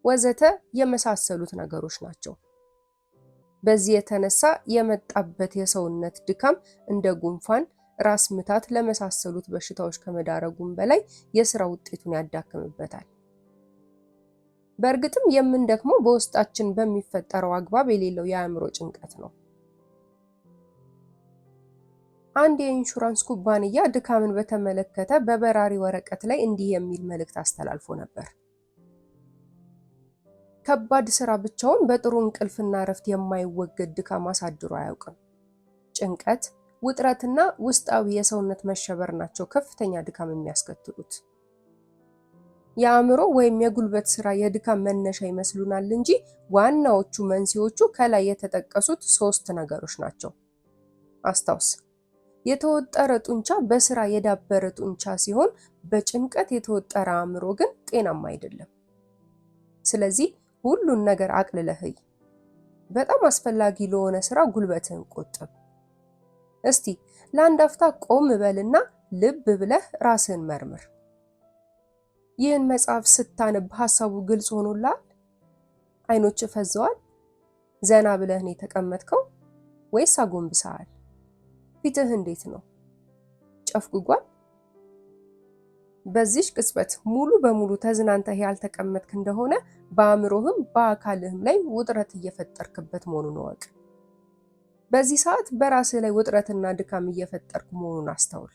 ወዘተ የመሳሰሉት ነገሮች ናቸው። በዚህ የተነሳ የመጣበት የሰውነት ድካም እንደ ጉንፋን፣ ራስ ምታት ለመሳሰሉት በሽታዎች ከመዳረጉም በላይ የስራ ውጤቱን ያዳክምበታል። በእርግጥም የምንደክመው በውስጣችን በሚፈጠረው አግባብ የሌለው የአእምሮ ጭንቀት ነው። አንድ የኢንሹራንስ ኩባንያ ድካምን በተመለከተ በበራሪ ወረቀት ላይ እንዲህ የሚል መልእክት አስተላልፎ ነበር። ከባድ ስራ ብቻውን በጥሩ እንቅልፍና እረፍት የማይወገድ ድካም አሳድሮ አያውቅም። ጭንቀት፣ ውጥረትና ውስጣዊ የሰውነት መሸበር ናቸው ከፍተኛ ድካም የሚያስከትሉት። የአእምሮ ወይም የጉልበት ስራ የድካም መነሻ ይመስሉናል እንጂ ዋናዎቹ መንስኤዎቹ ከላይ የተጠቀሱት 3 ነገሮች ናቸው። አስታውስ፣ የተወጠረ ጡንቻ በስራ የዳበረ ጡንቻ ሲሆን፣ በጭንቀት የተወጠረ አእምሮ ግን ጤናማ አይደለም። ስለዚህ ሁሉን ነገር አቅልለህ እይ። በጣም አስፈላጊ ለሆነ ስራ ጉልበትህን ቆጥብ። እስቲ ለአንድ አፍታ ቆም በልና ልብ ብለህ ራስህን መርምር። ይህን መጽሐፍ ስታነብ ሐሳቡ ግልጽ ሆኖልሃል? አይኖች ፈዘዋል? ዘና ብለህ ነው የተቀመጥከው ወይስ አጎንብሰሃል? ፊትህ እንዴት ነው? ጨፍግጓል? በዚህ ቅጽበት ሙሉ በሙሉ ተዝናንተህ ያልተቀመጥክ እንደሆነ በአእምሮህም በአካልህም ላይ ውጥረት እየፈጠርክበት መሆኑን እወቅ። በዚህ ሰዓት በራስህ ላይ ውጥረትና ድካም እየፈጠርክ መሆኑን አስተውል።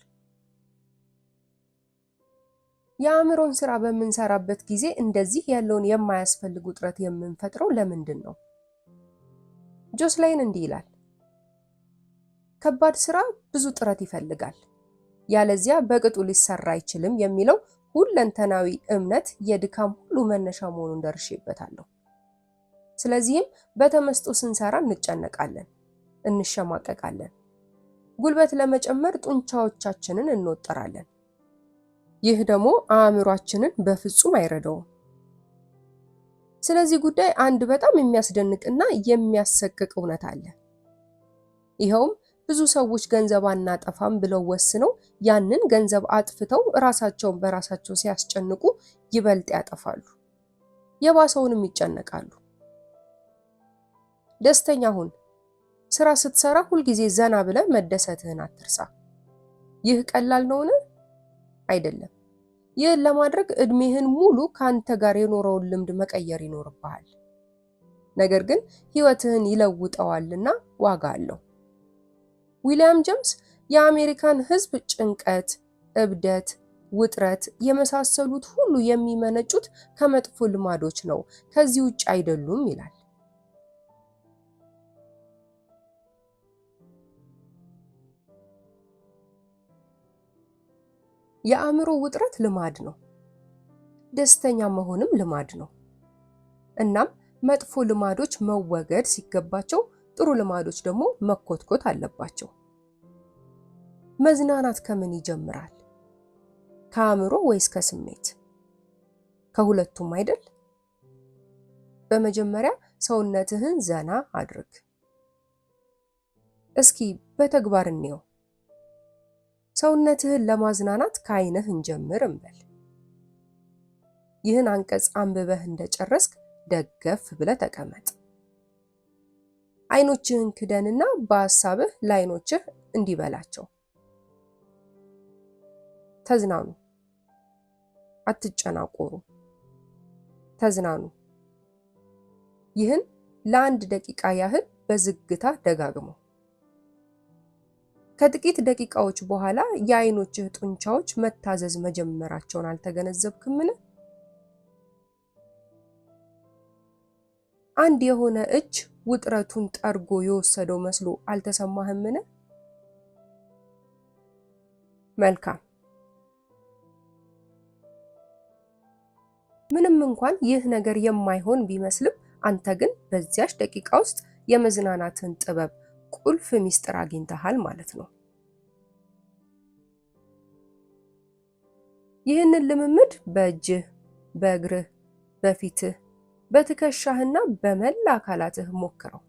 የአእምሮን ስራ በምንሰራበት ጊዜ እንደዚህ ያለውን የማያስፈልግ ውጥረት የምንፈጥረው ለምንድን ነው? ጆስላይን እንዲህ ይላል፣ ከባድ ስራ ብዙ ጥረት ይፈልጋል፣ ያለዚያ በቅጡ ሊሰራ አይችልም የሚለው ሁለንተናዊ እምነት የድካም ሁሉ መነሻ መሆኑን ደርሼበታለሁ። ስለዚህም በተመስጦ ስንሰራ እንጨነቃለን፣ እንሸማቀቃለን፣ ጉልበት ለመጨመር ጡንቻዎቻችንን እንወጠራለን። ይህ ደግሞ አእምሯችንን በፍጹም አይረዳውም። ስለዚህ ጉዳይ አንድ በጣም የሚያስደንቅና የሚያሰቅቅ እውነት አለ። ይኸውም ብዙ ሰዎች ገንዘብ አናጠፋም ብለው ወስነው ያንን ገንዘብ አጥፍተው ራሳቸውን በራሳቸው ሲያስጨንቁ ይበልጥ ያጠፋሉ፣ የባሰውንም ይጨነቃሉ። ደስተኛ ሁን። ስራ ስትሰራ ሁልጊዜ ዘና ብለህ መደሰትህን አትርሳ። ይህ ቀላል ነውን? አይደለም። ይህን ለማድረግ እድሜህን ሙሉ ካንተ ጋር የኖረውን ልምድ መቀየር ይኖርብሃል። ነገር ግን ህይወትህን ይለውጠዋልና ዋጋ አለው። ዊሊያም ጄምስ የአሜሪካን ህዝብ ጭንቀት፣ እብደት፣ ውጥረት የመሳሰሉት ሁሉ የሚመነጩት ከመጥፎ ልማዶች ነው፣ ከዚህ ውጭ አይደሉም ይላል። የአእምሮ ውጥረት ልማድ ነው። ደስተኛ መሆንም ልማድ ነው። እናም መጥፎ ልማዶች መወገድ ሲገባቸው ጥሩ ልማዶች ደግሞ መኮትኮት አለባቸው። መዝናናት ከምን ይጀምራል? ከአእምሮ ወይስ ከስሜት? ከሁለቱም አይደል? በመጀመሪያ ሰውነትህን ዘና አድርግ። እስኪ በተግባር እንየው። ሰውነትህን ለማዝናናት ከዓይንህ እንጀምር እንበል። ይህን አንቀጽ አንብበህ እንደጨረስክ ደገፍ ብለህ ተቀመጥ። አይኖችህን ክደንና በሐሳብህ ለዓይኖችህ እንዲበላቸው። ተዝናኑ፣ አትጨናቆሩ፣ ተዝናኑ። ይህን ለአንድ ደቂቃ ያህል በዝግታ ደጋግመው። ከጥቂት ደቂቃዎች በኋላ የዓይኖችህ ጡንቻዎች መታዘዝ መጀመራቸውን አልተገነዘብክምን? አንድ የሆነ እጅ ውጥረቱን ጠርጎ የወሰደው መስሎ አልተሰማህምን? መልካም። ምንም እንኳን ይህ ነገር የማይሆን ቢመስልም አንተ ግን በዚያች ደቂቃ ውስጥ የመዝናናትን ጥበብ ቁልፍ ሚስጥር አግኝተሃል ማለት ነው። ይህንን ልምምድ በእጅህ፣ በእግርህ፣ በፊትህ፣ በትከሻህና በመላ አካላትህ ሞክረው።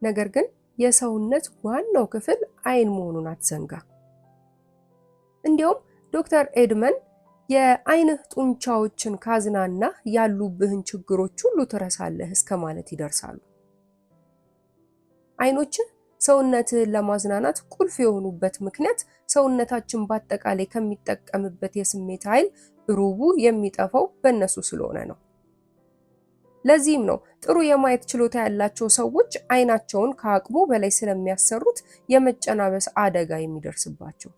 ነገር ግን የሰውነት ዋናው ክፍል ዓይን መሆኑን አትዘንጋ። እንዲያውም ዶክተር ኤድመን የዓይንህ ጡንቻዎችን ካዝናና ያሉብህን ችግሮች ሁሉ ትረሳለህ እስከ ማለት ይደርሳሉ። ዓይኖችህ ሰውነትህን ለማዝናናት ቁልፍ የሆኑበት ምክንያት ሰውነታችን በአጠቃላይ ከሚጠቀምበት የስሜት ኃይል ሩቡ የሚጠፋው በእነሱ ስለሆነ ነው። ለዚህም ነው ጥሩ የማየት ችሎታ ያላቸው ሰዎች አይናቸውን ከአቅሙ በላይ ስለሚያሰሩት የመጨናበስ አደጋ የሚደርስባቸው።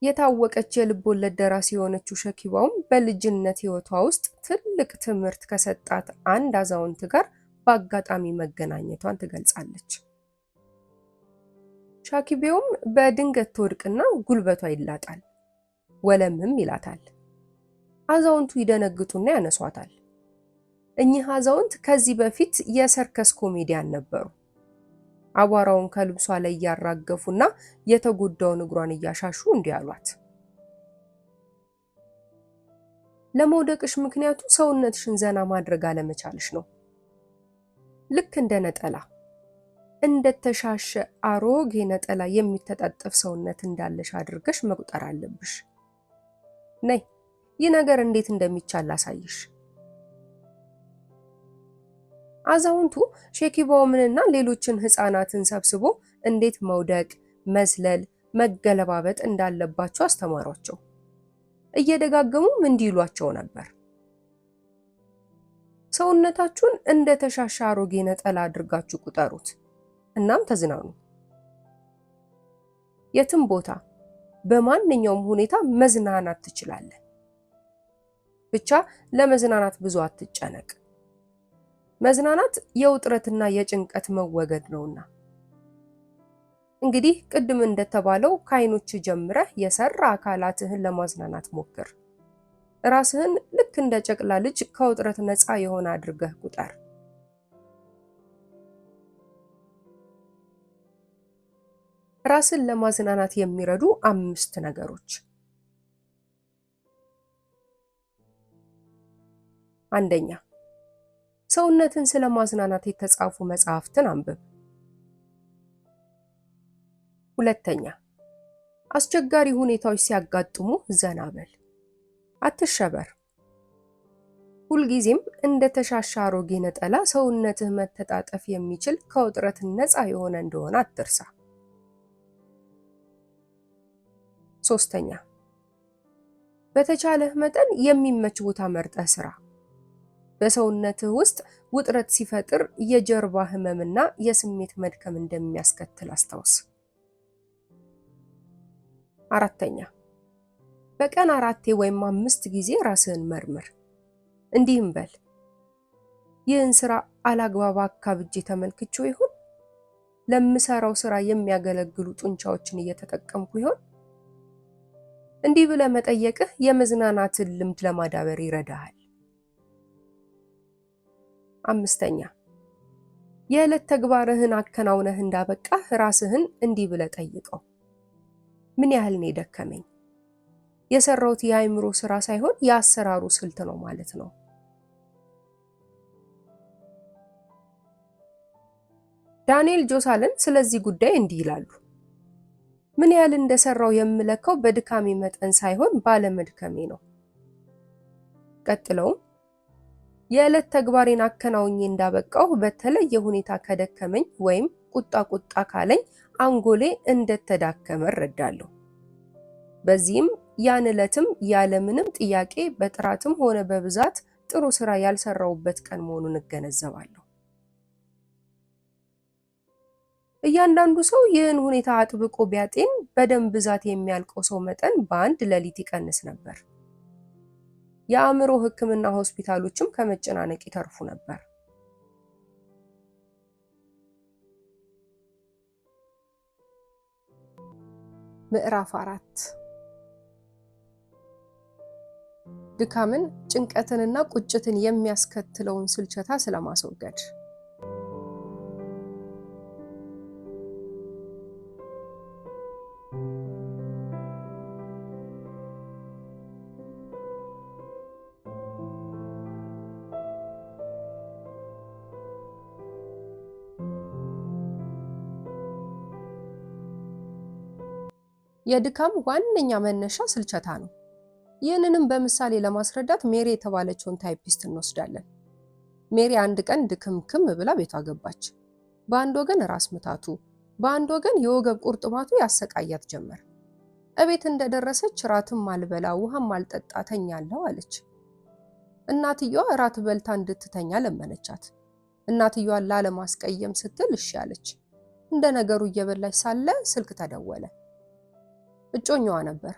የታወቀች የልብ ወለድ ደራሲ የሆነችው ሸኪባውም በልጅነት ህይወቷ ውስጥ ትልቅ ትምህርት ከሰጣት አንድ አዛውንት ጋር በአጋጣሚ መገናኘቷን ትገልጻለች። ሻኪቤውም በድንገት ትወድቅና ጉልበቷ ይላጣል፣ ወለምም ይላታል። አዛውንቱ ይደነግጡና ያነሷታል። እኚህ አዛውንት ከዚህ በፊት የሰርከስ ኮሜዲያን ነበሩ። አቧራውን ከልብሷ ላይ ያራገፉና የተጎዳውን እግሯን እያሻሹ እንዲህ አሏት። ለመውደቅሽ ምክንያቱ ሰውነትሽን ዘና ማድረግ አለመቻልሽ ነው። ልክ እንደ ነጠላ እንደተሻሸ አሮጌ ነጠላ የሚተጣጠፍ ሰውነት እንዳለሽ አድርገሽ መቁጠር አለብሽ። ነይ ይህ ነገር እንዴት እንደሚቻል ላሳይሽ። አዛውንቱ ሼኪባውምንና ሌሎችን ህፃናትን ሰብስቦ እንዴት መውደቅ፣ መዝለል፣ መገለባበጥ እንዳለባቸው አስተማሯቸው። እየደጋገሙም እንዲህ ይሏቸው ነበር። ሰውነታችሁን እንደ ተሻሻ አሮጌ ነጠላ አድርጋችሁ ቁጠሩት፣ እናም ተዝናኑ። የትም ቦታ በማንኛውም ሁኔታ መዝናናት ትችላለህ። ብቻ ለመዝናናት ብዙ አትጨነቅ። መዝናናት የውጥረትና የጭንቀት መወገድ ነውና። እንግዲህ ቅድም እንደተባለው ከዓይኖች ጀምረህ የሰራ አካላትህን ለማዝናናት ሞክር። ራስህን ልክ እንደ ጨቅላ ልጅ ከውጥረት ነፃ የሆነ አድርገህ ቁጠር። ራስን ለማዝናናት የሚረዱ 5 ነገሮች። አንደኛ፣ ሰውነትን ስለማዝናናት የተጻፉ መጽሐፍትን አንብብ። ሁለተኛ፣ አስቸጋሪ ሁኔታዎች ሲያጋጥሙ ዘና በል፣ አትሸበር። ሁልጊዜም እንደ ተሻሻ አሮጌ ነጠላ ሰውነትህ መተጣጠፍ የሚችል ከውጥረት ነፃ የሆነ እንደሆነ አትርሳ። ሶስተኛ፣ በተቻለህ መጠን የሚመች ቦታ መርጠህ ስራ። በሰውነትህ ውስጥ ውጥረት ሲፈጥር የጀርባ ህመምና የስሜት መድከም እንደሚያስከትል አስታውስ። አራተኛ፣ በቀን 4 ወይም 5 ጊዜ ራስህን መርምር። እንዲህም በል፣ ይህን ስራ አላግባብ አካብጄ ተመልክቼው ይሆን? ለምሰራው ስራ የሚያገለግሉ ጡንቻዎችን እየተጠቀምኩ ይሆን? እንዲህ ብለህ መጠየቅህ የመዝናናትን ልምድ ለማዳበር ይረዳሃል። አምስተኛ፣ የዕለት ተግባርህን አከናውነህ እንዳበቃህ ራስህን እንዲህ ብለህ ጠይቀው፣ ምን ያህል ነው የደከመኝ? የሰራሁት የአእምሮ ስራ ሳይሆን የአሰራሩ ስልት ነው ማለት ነው። ዳንኤል ጆሳልን ስለዚህ ጉዳይ እንዲህ ይላሉ። ምን ያህል እንደሰራው የምለካው በድካሜ መጠን ሳይሆን ባለመድከሜ ነው። ቀጥለውም የዕለት ተግባሬን አከናውኜ እንዳበቃው በተለየ ሁኔታ ከደከመኝ ወይም ቁጣ ካለኝ አንጎሌ እንደተዳከመ እረዳለሁ። በዚህም ያን ዕለትም ያለምንም ጥያቄ በጥራትም ሆነ በብዛት ጥሩ ስራ ያልሰራውበት ቀን መሆኑን እገነዘባለሁ። እያንዳንዱ ሰው ይህን ሁኔታ አጥብቆ ቢያጤን በደም ብዛት የሚያልቀው ሰው መጠን በአንድ ሌሊት ይቀንስ ነበር። የአእምሮ ሕክምና ሆስፒታሎችም ከመጨናነቅ ይተርፉ ነበር። ምዕራፍ 4 ድካምን፣ ጭንቀትንና ቁጭትን የሚያስከትለውን ስልቸታ ስለማስወገድ። የድካም ዋነኛ መነሻ ስልቸታ ነው። ይህንንም በምሳሌ ለማስረዳት ሜሪ የተባለችውን ታይፒስት እንወስዳለን። ሜሪ አንድ ቀን ድክምክም ብላ ቤቷ ገባች። በአንድ ወገን ራስ ምታቱ፣ በአንድ ወገን የወገብ ቁርጥማቱ ያሰቃያት ጀመር። እቤት እንደደረሰች ራትም አልበላ ውሃም አልጠጣ ተኛለሁ አለች። እናትየዋ ራት በልታ እንድትተኛ ለመነቻት። እናትየዋን ላለማስቀየም ስትል እሺ አለች። እንደ ነገሩ እየበላች ሳለ ስልክ ተደወለ። እጮኛዋ ነበር።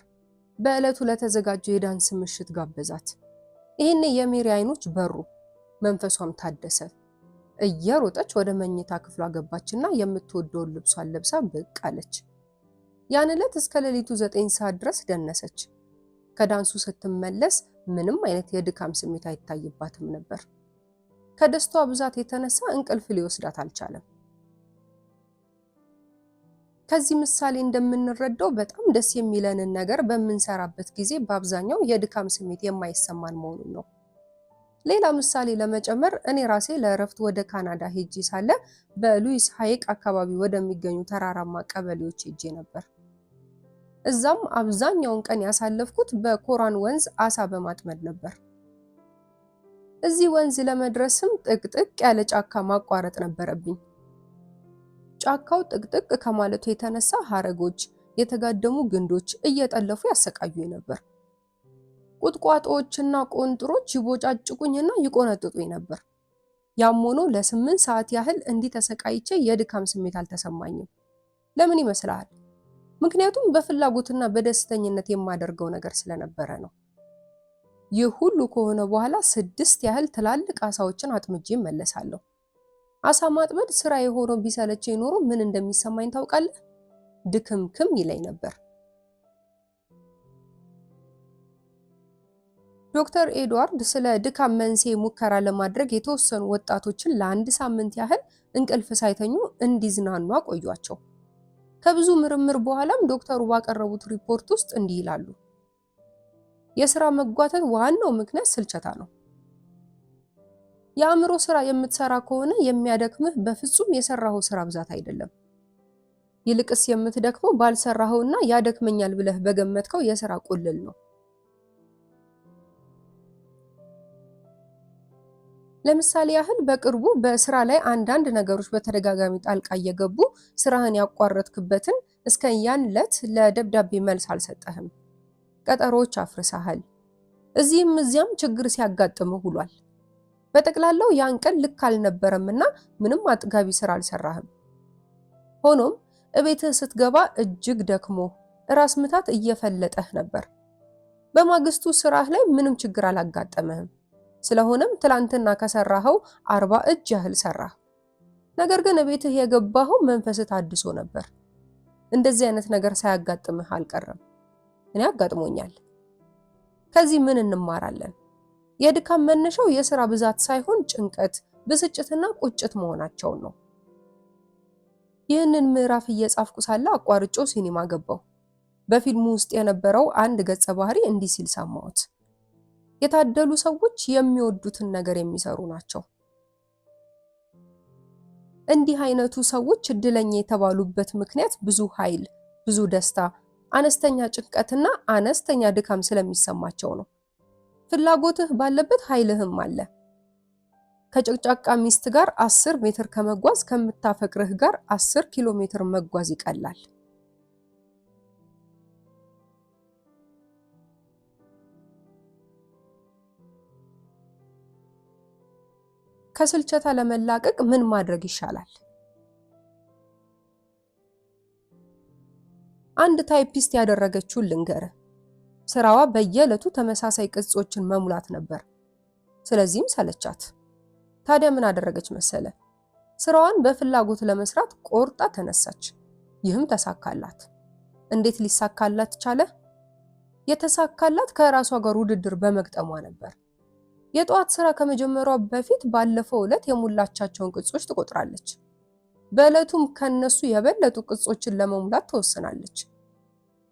በዕለቱ ለተዘጋጀው የዳንስ ምሽት ጋበዛት። ይህኔ የሜሪ አይኖች በሩ፣ መንፈሷም ታደሰ። እየሮጠች ወደ መኝታ ክፍሏ ገባችና የምትወደውን ልብሷን ለብሳ ብቅ አለች። ያን ዕለት እስከ ሌሊቱ 9 ሰዓት ድረስ ደነሰች። ከዳንሱ ስትመለስ ምንም አይነት የድካም ስሜት አይታይባትም ነበር። ከደስታዋ ብዛት የተነሳ እንቅልፍ ሊወስዳት አልቻለም። ከዚህ ምሳሌ እንደምንረዳው በጣም ደስ የሚለንን ነገር በምንሰራበት ጊዜ በአብዛኛው የድካም ስሜት የማይሰማን መሆኑን ነው። ሌላ ምሳሌ ለመጨመር እኔ ራሴ ለእረፍት ወደ ካናዳ ሄጄ ሳለ በሉዊስ ሐይቅ አካባቢ ወደሚገኙ ተራራማ ቀበሌዎች ሄጄ ነበር። እዛም አብዛኛውን ቀን ያሳለፍኩት በኮራን ወንዝ አሳ በማጥመድ ነበር። እዚህ ወንዝ ለመድረስም ጥቅጥቅ ያለ ጫካ ማቋረጥ ነበረብኝ። ጫካው ጥቅጥቅ ከማለቱ የተነሳ ሐረጎች፣ የተጋደሙ ግንዶች እየጠለፉ ያሰቃዩኝ ነበር። ቁጥቋጦዎችና ቆንጥሮች ይቦጫጭቁኝና ይቆነጥጡኝ ነበር። ያም ሆኖ ለ8 ሰዓት ያህል እንዲህ ተሰቃይቼ የድካም ስሜት አልተሰማኝም። ለምን ይመስላል? ምክንያቱም በፍላጎትና በደስተኝነት የማደርገው ነገር ስለነበረ ነው። ይህ ሁሉ ከሆነ በኋላ 6 ያህል ትላልቅ አሳዎችን አጥምጄ እመለሳለሁ። አሳ ማጥመድ ስራ የሆነው ቢሰለቸኝ ኖሮ ምን እንደሚሰማኝ ታውቃለህ? ድክምክም ይለኝ ነበር። ዶክተር ኤድዋርድ ስለ ድካም መንስኤ ሙከራ ለማድረግ የተወሰኑ ወጣቶችን ለ1 ሳምንት ያህል እንቅልፍ ሳይተኙ እንዲዝናኑ አቆዩአቸው። ከብዙ ምርምር በኋላም ዶክተሩ ባቀረቡት ሪፖርት ውስጥ እንዲህ ይላሉ። የስራ መጓተት ዋናው ምክንያት ስልቸታ ነው። የአእምሮ ስራ የምትሰራ ከሆነ የሚያደክምህ በፍጹም የሰራኸው ስራ ብዛት አይደለም። ይልቅስ የምትደክመው ባልሰራኸውና ያደክመኛል ብለህ በገመትከው የስራ ቁልል ነው። ለምሳሌ ያህል በቅርቡ በስራ ላይ አንዳንድ ነገሮች በተደጋጋሚ ጣልቃ እየገቡ ስራህን ያቋረጥክበትን እስከ ያን ዕለት ለደብዳቤ መልስ አልሰጠህም። ቀጠሮዎች አፍርሰሃል። እዚህም እዚያም ችግር ሲያጋጥምህ ውሏል። በጠቅላላው ያን ቀን ልክ አልነበረምና ምንም አጥጋቢ ስራ አልሰራህም። ሆኖም እቤትህ ስትገባ እጅግ ደክሞ ራስ ምታት እየፈለጠህ ነበር። በማግስቱ ስራህ ላይ ምንም ችግር አላጋጠመህም። ስለሆነም ትላንትና ከሰራኸው 40 እጅ ያህል ሰራህ። ነገር ግን እቤትህ የገባኸው መንፈስህ ታድሶ ነበር። እንደዚህ አይነት ነገር ሳያጋጥምህ አልቀረም። እኔ አጋጥሞኛል። ከዚህ ምን እንማራለን? የድካም መነሻው የሥራ ብዛት ሳይሆን ጭንቀት፣ ብስጭትና ቁጭት መሆናቸውን ነው። ይህንን ምዕራፍ እየጻፍኩ ሳለ አቋርጮ ሲኒማ ገባው። በፊልሙ ውስጥ የነበረው አንድ ገጸ ባህሪ እንዲህ ሲል ሰማሁት። የታደሉ ሰዎች የሚወዱትን ነገር የሚሰሩ ናቸው። እንዲህ አይነቱ ሰዎች እድለኛ የተባሉበት ምክንያት ብዙ ኃይል፣ ብዙ ደስታ፣ አነስተኛ ጭንቀትና አነስተኛ ድካም ስለሚሰማቸው ነው። ፍላጎትህ ባለበት ኃይልህም አለ። ከጭቅጫቃ ሚስት ጋር 10 ሜትር ከመጓዝ ከምታፈቅርህ ጋር 10 ኪሎ ሜትር መጓዝ ይቀላል። ከስልቸታ ለመላቀቅ ምን ማድረግ ይሻላል? አንድ ታይፒስት ያደረገችውን ልንገርህ። ስራዋ በየዕለቱ ተመሳሳይ ቅጾችን መሙላት ነበር። ስለዚህም ሰለቻት። ታዲያ ምን አደረገች መሰለ? ስራዋን በፍላጎት ለመስራት ቆርጣ ተነሳች። ይህም ተሳካላት። እንዴት ሊሳካላት ቻለ? የተሳካላት ከራሷ ጋር ውድድር በመግጠሟ ነበር። የጧት ስራ ከመጀመሯ በፊት ባለፈው ዕለት የሞላቻቸውን ቅጾች ትቆጥራለች። በዕለቱም ከነሱ የበለጡ ቅጾችን ለመሙላት ተወስናለች።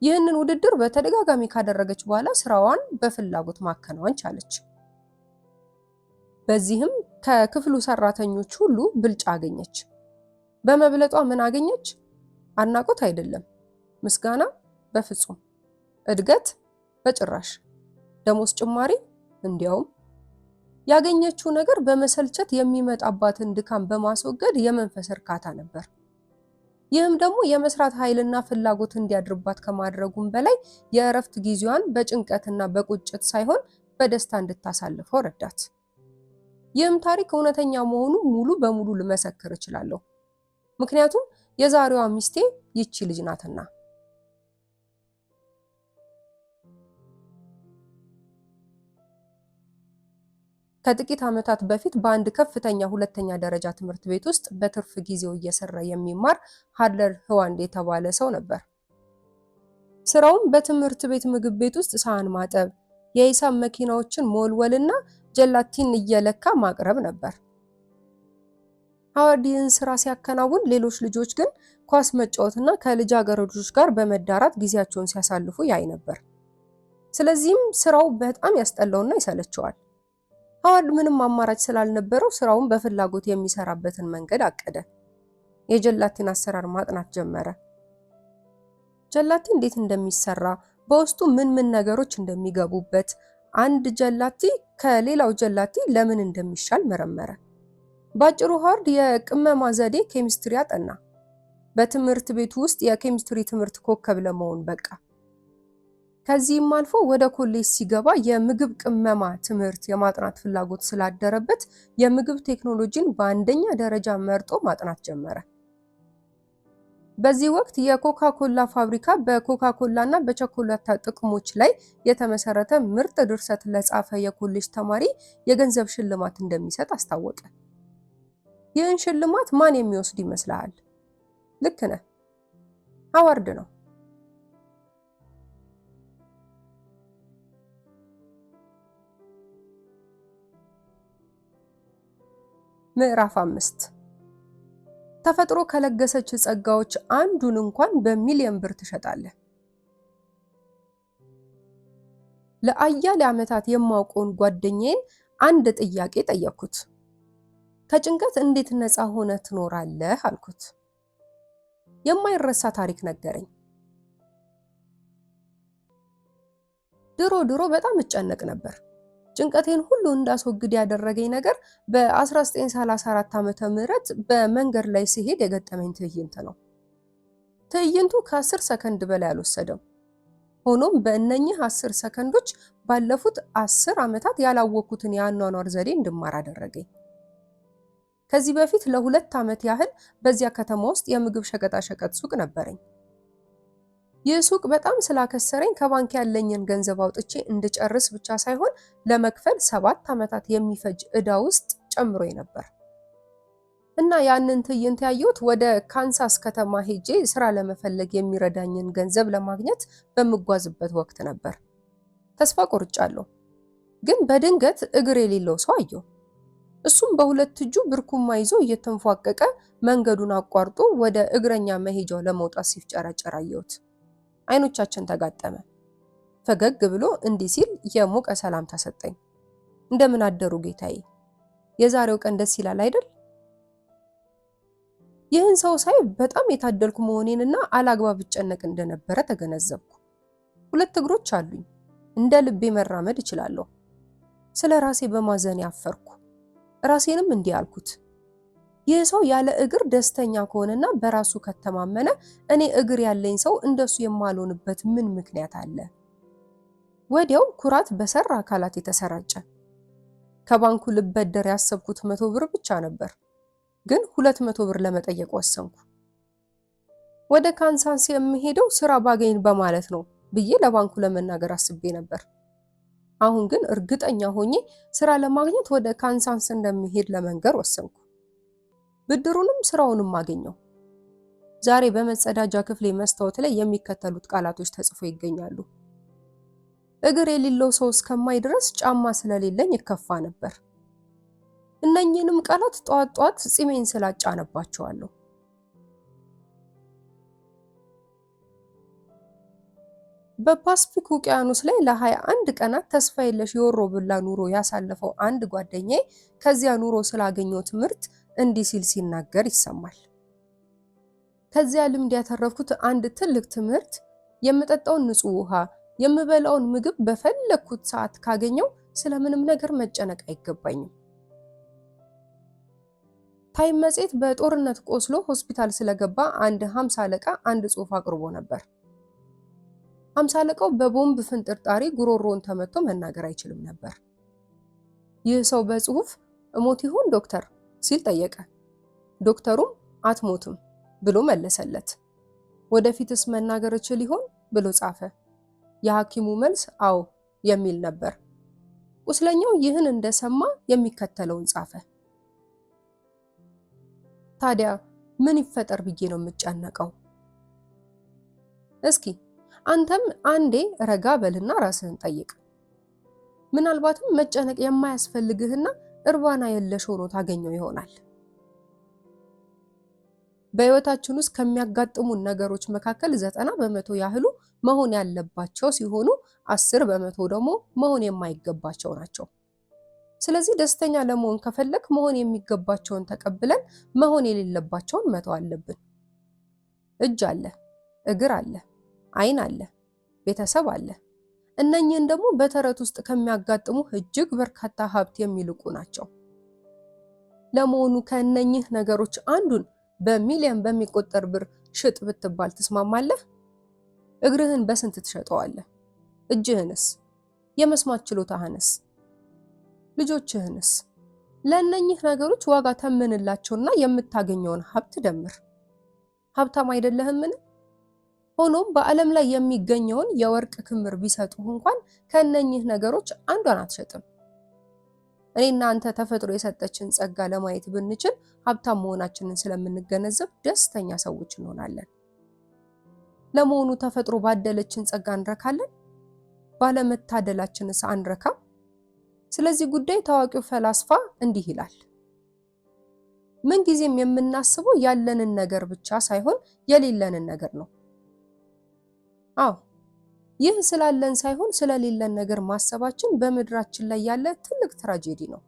ይህንን ውድድር በተደጋጋሚ ካደረገች በኋላ ስራዋን በፍላጎት ማከናወን ቻለች። በዚህም ከክፍሉ ሰራተኞች ሁሉ ብልጫ አገኘች። በመብለጧ ምን አገኘች? አድናቆት አይደለም፣ ምስጋና በፍጹም፣ እድገት በጭራሽ፣ ደሞዝ ጭማሪ እንዲያውም። ያገኘችው ነገር በመሰልቸት የሚመጣባትን ድካም በማስወገድ የመንፈስ እርካታ ነበር። ይህም ደግሞ የመስራት ኃይልና ፍላጎት እንዲያድርባት ከማድረጉም በላይ የእረፍት ጊዜዋን በጭንቀትና በቁጭት ሳይሆን በደስታ እንድታሳልፈው ረዳት። ይህም ታሪክ እውነተኛ መሆኑን ሙሉ በሙሉ ልመሰክር እችላለሁ። ምክንያቱም የዛሬዋ ሚስቴ ይቺ ልጅ ናትና። ከጥቂት ዓመታት በፊት በአንድ ከፍተኛ ሁለተኛ ደረጃ ትምህርት ቤት ውስጥ በትርፍ ጊዜው እየሰራ የሚማር ሃድለር ህዋንድ የተባለ ሰው ነበር። ስራውም በትምህርት ቤት ምግብ ቤት ውስጥ ሳህን ማጠብ፣ የሂሳብ መኪናዎችን መወልወልና ጀላቲን እየለካ ማቅረብ ነበር። ሃዋርድ ይህን ስራ ሲያከናውን፣ ሌሎች ልጆች ግን ኳስ መጫወትና ከልጃገረዶች ጋር በመዳራት ጊዜያቸውን ሲያሳልፉ ያይ ነበር። ስለዚህም ስራው በጣም ያስጠላውና ይሰለቸዋል። ሃዋርድ ምንም አማራጭ ስላልነበረው ስራውን በፍላጎት የሚሰራበትን መንገድ አቀደ። የጀላቲን አሰራር ማጥናት ጀመረ። ጀላቲ እንዴት እንደሚሰራ፣ በውስጡ ምን ነገሮች እንደሚገቡበት፣ አንድ ጀላቲ ከሌላው ጀላቲ ለምን እንደሚሻል መረመረ። ባጭሩ ሃዋርድ የቅመማ ዘዴ ኬሚስትሪ አጠና። በትምህርት ቤቱ ውስጥ የኬሚስትሪ ትምህርት ኮከብ ለመሆን በቃ። ከዚህም አልፎ ወደ ኮሌጅ ሲገባ የምግብ ቅመማ ትምህርት የማጥናት ፍላጎት ስላደረበት የምግብ ቴክኖሎጂን በአንደኛ ደረጃ መርጦ ማጥናት ጀመረ። በዚህ ወቅት የኮካ ኮላ ፋብሪካ በኮካ ኮላ እና በቸኮላታ ጥቅሞች ላይ የተመሰረተ ምርጥ ድርሰት ለጻፈ የኮሌጅ ተማሪ የገንዘብ ሽልማት እንደሚሰጥ አስታወቀ። ይህን ሽልማት ማን የሚወስድ ይመስልሃል? ልክ ነህ፣ ሃዋርድ ነው። ምዕራፍ 5 ተፈጥሮ ከለገሰች ጸጋዎች አንዱን እንኳን በሚሊዮን ብር ትሸጣለህ። ለአያሌ ዓመታት የማውቀውን ጓደኛዬን አንድ ጥያቄ ጠየቅኩት። ከጭንቀት እንዴት ነፃ ሆነ ትኖራለህ አልኩት። የማይረሳ ታሪክ ነገረኝ። ድሮ በጣም እጨነቅ ነበር። ጭንቀቴን ሁሉ እንዳስወግድ ያደረገኝ ነገር በ1934 ዓመተ ምህረት በመንገድ ላይ ሲሄድ የገጠመኝ ትዕይንት ነው። ትዕይንቱ ከ10 ሰከንድ በላይ አልወሰደም። ሆኖም በእነኚህ 10 ሰከንዶች ባለፉት 10 ዓመታት ያላወቅኩትን የአኗኗር ዘዴ እንድማር አደረገኝ። ከዚህ በፊት ለ2 ዓመት ያህል በዚያ ከተማ ውስጥ የምግብ ሸቀጣሸቀጥ ሱቅ ነበረኝ። ይህ ሱቅ በጣም ስላከሰረኝ ከባንክ ያለኝን ገንዘብ አውጥቼ እንድጨርስ ብቻ ሳይሆን ለመክፈል 7 ዓመታት የሚፈጅ ዕዳ ውስጥ ጨምሮኝ ነበር። እና ያንን ትዕይንት ያየሁት ወደ ካንሳስ ከተማ ሄጄ ስራ ለመፈለግ የሚረዳኝን ገንዘብ ለማግኘት በምጓዝበት ወቅት ነበር። ተስፋ ቆርጫለሁ። ግን በድንገት እግር የሌለው ሰው አየሁ። እሱም በሁለት እጁ ብርኩማ ይዞ እየተንፏቀቀ መንገዱን አቋርጦ ወደ እግረኛ መሄጃው ለመውጣት ሲፍጨረጨር አየሁት። አይኖቻችን ተጋጠመ። ፈገግ ብሎ እንዲህ ሲል የሞቀ ሰላምታ ሰጠኝ። እንደምን አደሩ ጌታዬ፣ የዛሬው ቀን ደስ ይላል አይደል? ይህን ሰው ሳይ በጣም የታደልኩ መሆኔንና አላግባብ እጨነቅ እንደነበረ ተገነዘብኩ። 2 እግሮች አሉኝ፣ እንደ ልቤ መራመድ እችላለሁ። ስለ ራሴ በማዘን ያፈርኩ። ራሴንም እንዲህ አልኩት፣ ይህ ሰው ያለ እግር ደስተኛ ከሆነና በራሱ ከተማመነ እኔ እግር ያለኝ ሰው እንደሱ የማልሆንበት ምን ምክንያት አለ? ወዲያው ኩራት በሰራ አካላት የተሰራጨ። ከባንኩ ልበደር ያሰብኩት 100 ብር ብቻ ነበር፣ ግን 200 ብር ለመጠየቅ ወሰንኩ። ወደ ካንሳስ የምሄደው ስራ ባገኝ በማለት ነው ብዬ ለባንኩ ለመናገር አስቤ ነበር። አሁን ግን እርግጠኛ ሆኜ ስራ ለማግኘት ወደ ካንሳስ እንደምሄድ ለመንገር ወሰንኩ። ብድሩንም ስራውንም አገኘው። ዛሬ በመጸዳጃ ክፍሌ መስታወት ላይ የሚከተሉት ቃላቶች ተጽፎ ይገኛሉ። እግር የሌለው ሰው እስከማይ ድረስ ጫማ ስለሌለኝ ይከፋ ነበር። እነኚህንም ቃላት ጧት ጺሜን ስላጫነባቸዋለሁ። በፓሲፊክ ውቅያኖስ ላይ ለ21 ቀናት ተስፋ የለሽ የወሮበላ ኑሮ ያሳለፈው አንድ ጓደኛዬ ከዚያ ኑሮ ስላገኘው ትምህርት እንዲህ ሲል ሲናገር ይሰማል። ከዚያ ልምድ ያተረፍኩት አንድ ትልቅ ትምህርት የምጠጣውን ንጹህ ውሃ፣ የምበላውን ምግብ በፈለኩት ሰዓት ካገኘው ስለምንም ነገር መጨነቅ አይገባኝም። ታይም መጽሔት በጦርነት ቆስሎ ሆስፒታል ስለገባ አንድ 50 አለቃ አንድ ጽሑፍ አቅርቦ ነበር። 50 አለቃው በቦምብ ፍንጥርጣሪ ጉሮሮውን ተመቶ መናገር አይችልም ነበር። ይህ ሰው በጽሑፍ እሞት ይሆን ዶክተር ሲል ጠየቀ። ዶክተሩም አትሞትም ብሎ መለሰለት። ወደፊትስ መናገር እችል ይሆን ብሎ ጻፈ። የሐኪሙ መልስ አዎ የሚል ነበር። ቁስለኛው ይህን እንደሰማ የሚከተለውን ጻፈ። ታዲያ ምን ይፈጠር ብዬ ነው የምጨነቀው? እስኪ አንተም አንዴ ረጋ በልና ራስህን ጠይቅ። ምናልባትም መጨነቅ የማያስፈልግህና እርባና የለሽ ሆኖ ታገኘው ይሆናል። በህይወታችን ውስጥ ከሚያጋጥሙን ነገሮች መካከል 90% ያህሉ መሆን ያለባቸው ሲሆኑ 10% ደግሞ መሆን የማይገባቸው ናቸው። ስለዚህ ደስተኛ ለመሆን ከፈለክ መሆን የሚገባቸውን ተቀብለን መሆን የሌለባቸውን መተው አለብን። እጅ አለ፣ እግር አለ፣ አይን አለ፣ ቤተሰብ አለ። እነኚህን ደግሞ በተረት ውስጥ ከሚያጋጥሙ እጅግ በርካታ ሀብት የሚልቁ ናቸው። ለመሆኑ ከእነኚህ ነገሮች አንዱን በሚሊዮን በሚቆጠር ብር ሽጥ ብትባል ትስማማለህ? እግርህን በስንት ትሸጠዋለህ? እጅህንስ? የመስማት ችሎታህንስ? ልጆችህንስ? ለእነኚህ ነገሮች ዋጋ ተምንላቸውና የምታገኘውን ሀብት ደምር። ሀብታም አይደለህምን? ሆኖም በዓለም ላይ የሚገኘውን የወርቅ ክምር ቢሰጡህ እንኳን ከእነኚህ ነገሮች አንዷን አትሸጥም። እኔና አንተ ተፈጥሮ የሰጠችን ጸጋ ለማየት ብንችል ሀብታም መሆናችንን ስለምንገነዘብ ደስተኛ ሰዎች እንሆናለን። ለመሆኑ ተፈጥሮ ባደለችን ጸጋ እንረካለን? ባለመታደላችንስ አንረካም? ስለዚህ ጉዳይ ታዋቂው ፈላስፋ እንዲህ ይላል፣ ምንጊዜም የምናስበው ያለንን ነገር ብቻ ሳይሆን የሌለንን ነገር ነው። አዎ፣ ይህ ስላለን ሳይሆን ስለሌለን ነገር ማሰባችን በምድራችን ላይ ያለ ትልቅ ትራጀዲ ነው።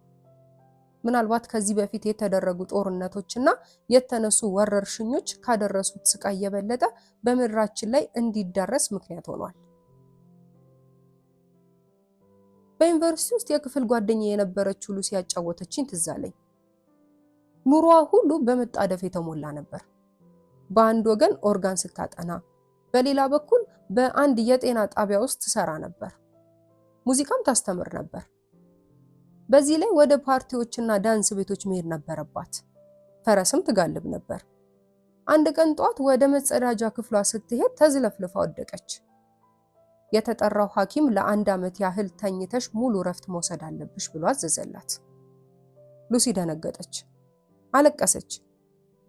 ምናልባት ከዚህ በፊት የተደረጉ ጦርነቶችና የተነሱ ወረርሽኞች ካደረሱት ስቃይ የበለጠ በምድራችን ላይ እንዲዳረስ ምክንያት ሆኗል። በዩኒቨርሲቲ ውስጥ የክፍል ጓደኛዬ የነበረችው ሉሲ ያጫወተችኝ ትዝ አለኝ። ኑሮዋ ሁሉ በመጣደፍ የተሞላ ነበር። በአንድ ወገን ኦርጋን ስታጠና፣ በሌላ በኩል በአንድ የጤና ጣቢያ ውስጥ ትሰራ ነበር። ሙዚቃም ታስተምር ነበር። በዚህ ላይ ወደ ፓርቲዎችና ዳንስ ቤቶች መሄድ ነበረባት። ፈረስም ትጋልብ ነበር። አንድ ቀን ጧት ወደ መጸዳጃ ክፍሏ ስትሄድ ተዝለፍልፋ ወደቀች። የተጠራው ሐኪም ለ1 ዓመት ያህል ተኝተሽ ሙሉ ረፍት መውሰድ አለብሽ ብሎ አዘዘላት። ሉሲ ደነገጠች፣ አለቀሰች።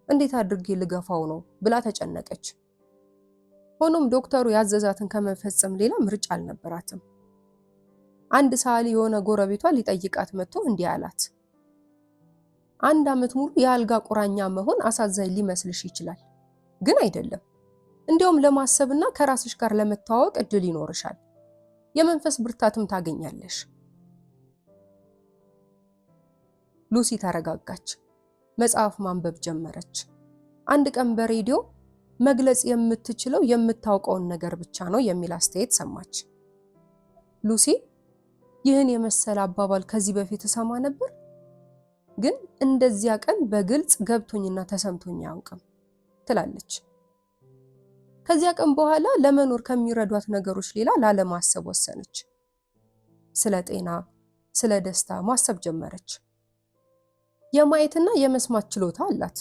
እንዴት አድርጌ ልገፋው ነው ብላ ተጨነቀች። ሆኖም ዶክተሩ ያዘዛትን ከመፈጸም ሌላ ምርጫ አልነበራትም። አንድ ሰዓሊ የሆነ ጎረቤቷ ሊጠይቃት መጥቶ እንዲህ አላት፣ 1 ዓመት ሙሉ የአልጋ ቁራኛ መሆን አሳዛኝ ሊመስልሽ ይችላል፣ ግን አይደለም። እንዲያውም ለማሰብና ከራስሽ ጋር ለመተዋወቅ እድል ይኖርሻል። የመንፈስ ብርታትም ታገኛለሽ። ሉሲ ተረጋጋች። መጽሐፍ ማንበብ ጀመረች። አንድ ቀን በሬዲዮ መግለጽ የምትችለው የምታውቀውን ነገር ብቻ ነው የሚል አስተያየት ሰማች። ሉሲ ይህን የመሰለ አባባል ከዚህ በፊት እሰማ ነበር፣ ግን እንደዚያ ቀን በግልጽ ገብቶኝና ተሰምቶኝ አያውቅም ትላለች። ከዚያ ቀን በኋላ ለመኖር ከሚረዷት ነገሮች ሌላ ላለማሰብ ወሰነች። ስለ ጤና፣ ስለ ደስታ ማሰብ ጀመረች። የማየትና የመስማት ችሎታ አላት።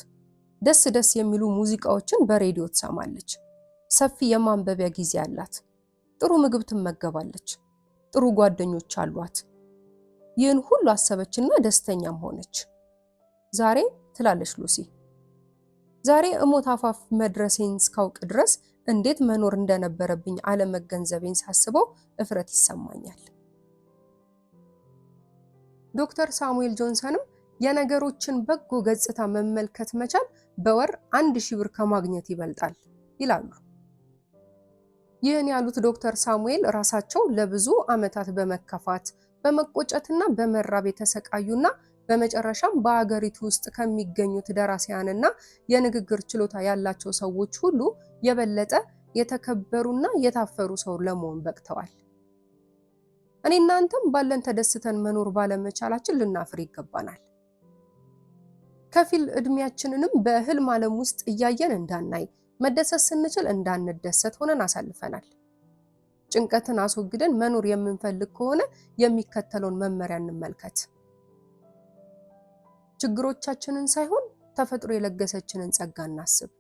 ደስ ደስ የሚሉ ሙዚቃዎችን በሬዲዮ ትሰማለች። ሰፊ የማንበቢያ ጊዜ አላት። ጥሩ ምግብ ትመገባለች። ጥሩ ጓደኞች አሏት። ይህን ሁሉ አሰበችና ደስተኛም ሆነች። ዛሬ ትላለች ሉሲ፣ ዛሬ እሞት አፋፍ መድረሴን እስካውቅ ድረስ እንዴት መኖር እንደነበረብኝ አለመገንዘቤን ሳስበው እፍረት ይሰማኛል። ዶክተር ሳሙኤል ጆንሰንም የነገሮችን በጎ ገጽታ መመልከት መቻል በወር 1000 ብር ከማግኘት ይበልጣል ይላሉ። ይህን ያሉት ዶክተር ሳሙኤል ራሳቸው ለብዙ ዓመታት በመከፋት በመቆጨትና በመራብ የተሰቃዩና በመጨረሻም በአገሪቱ ውስጥ ከሚገኙት ደራሲያንና የንግግር ችሎታ ያላቸው ሰዎች ሁሉ የበለጠ የተከበሩና የታፈሩ ሰው ለመሆን በቅተዋል። እኔ እናንተም ባለን ተደስተን መኖር ባለመቻላችን ልናፍር ይገባናል። ከፊል እድሜያችንንም በህልም ዓለም ውስጥ እያየን እንዳናይ፣ መደሰት ስንችል እንዳንደሰት ሆነን አሳልፈናል። ጭንቀትን አስወግደን መኖር የምንፈልግ ከሆነ የሚከተለውን መመሪያ እንመልከት። ችግሮቻችንን ሳይሆን ተፈጥሮ የለገሰችንን ጸጋ እናስብ።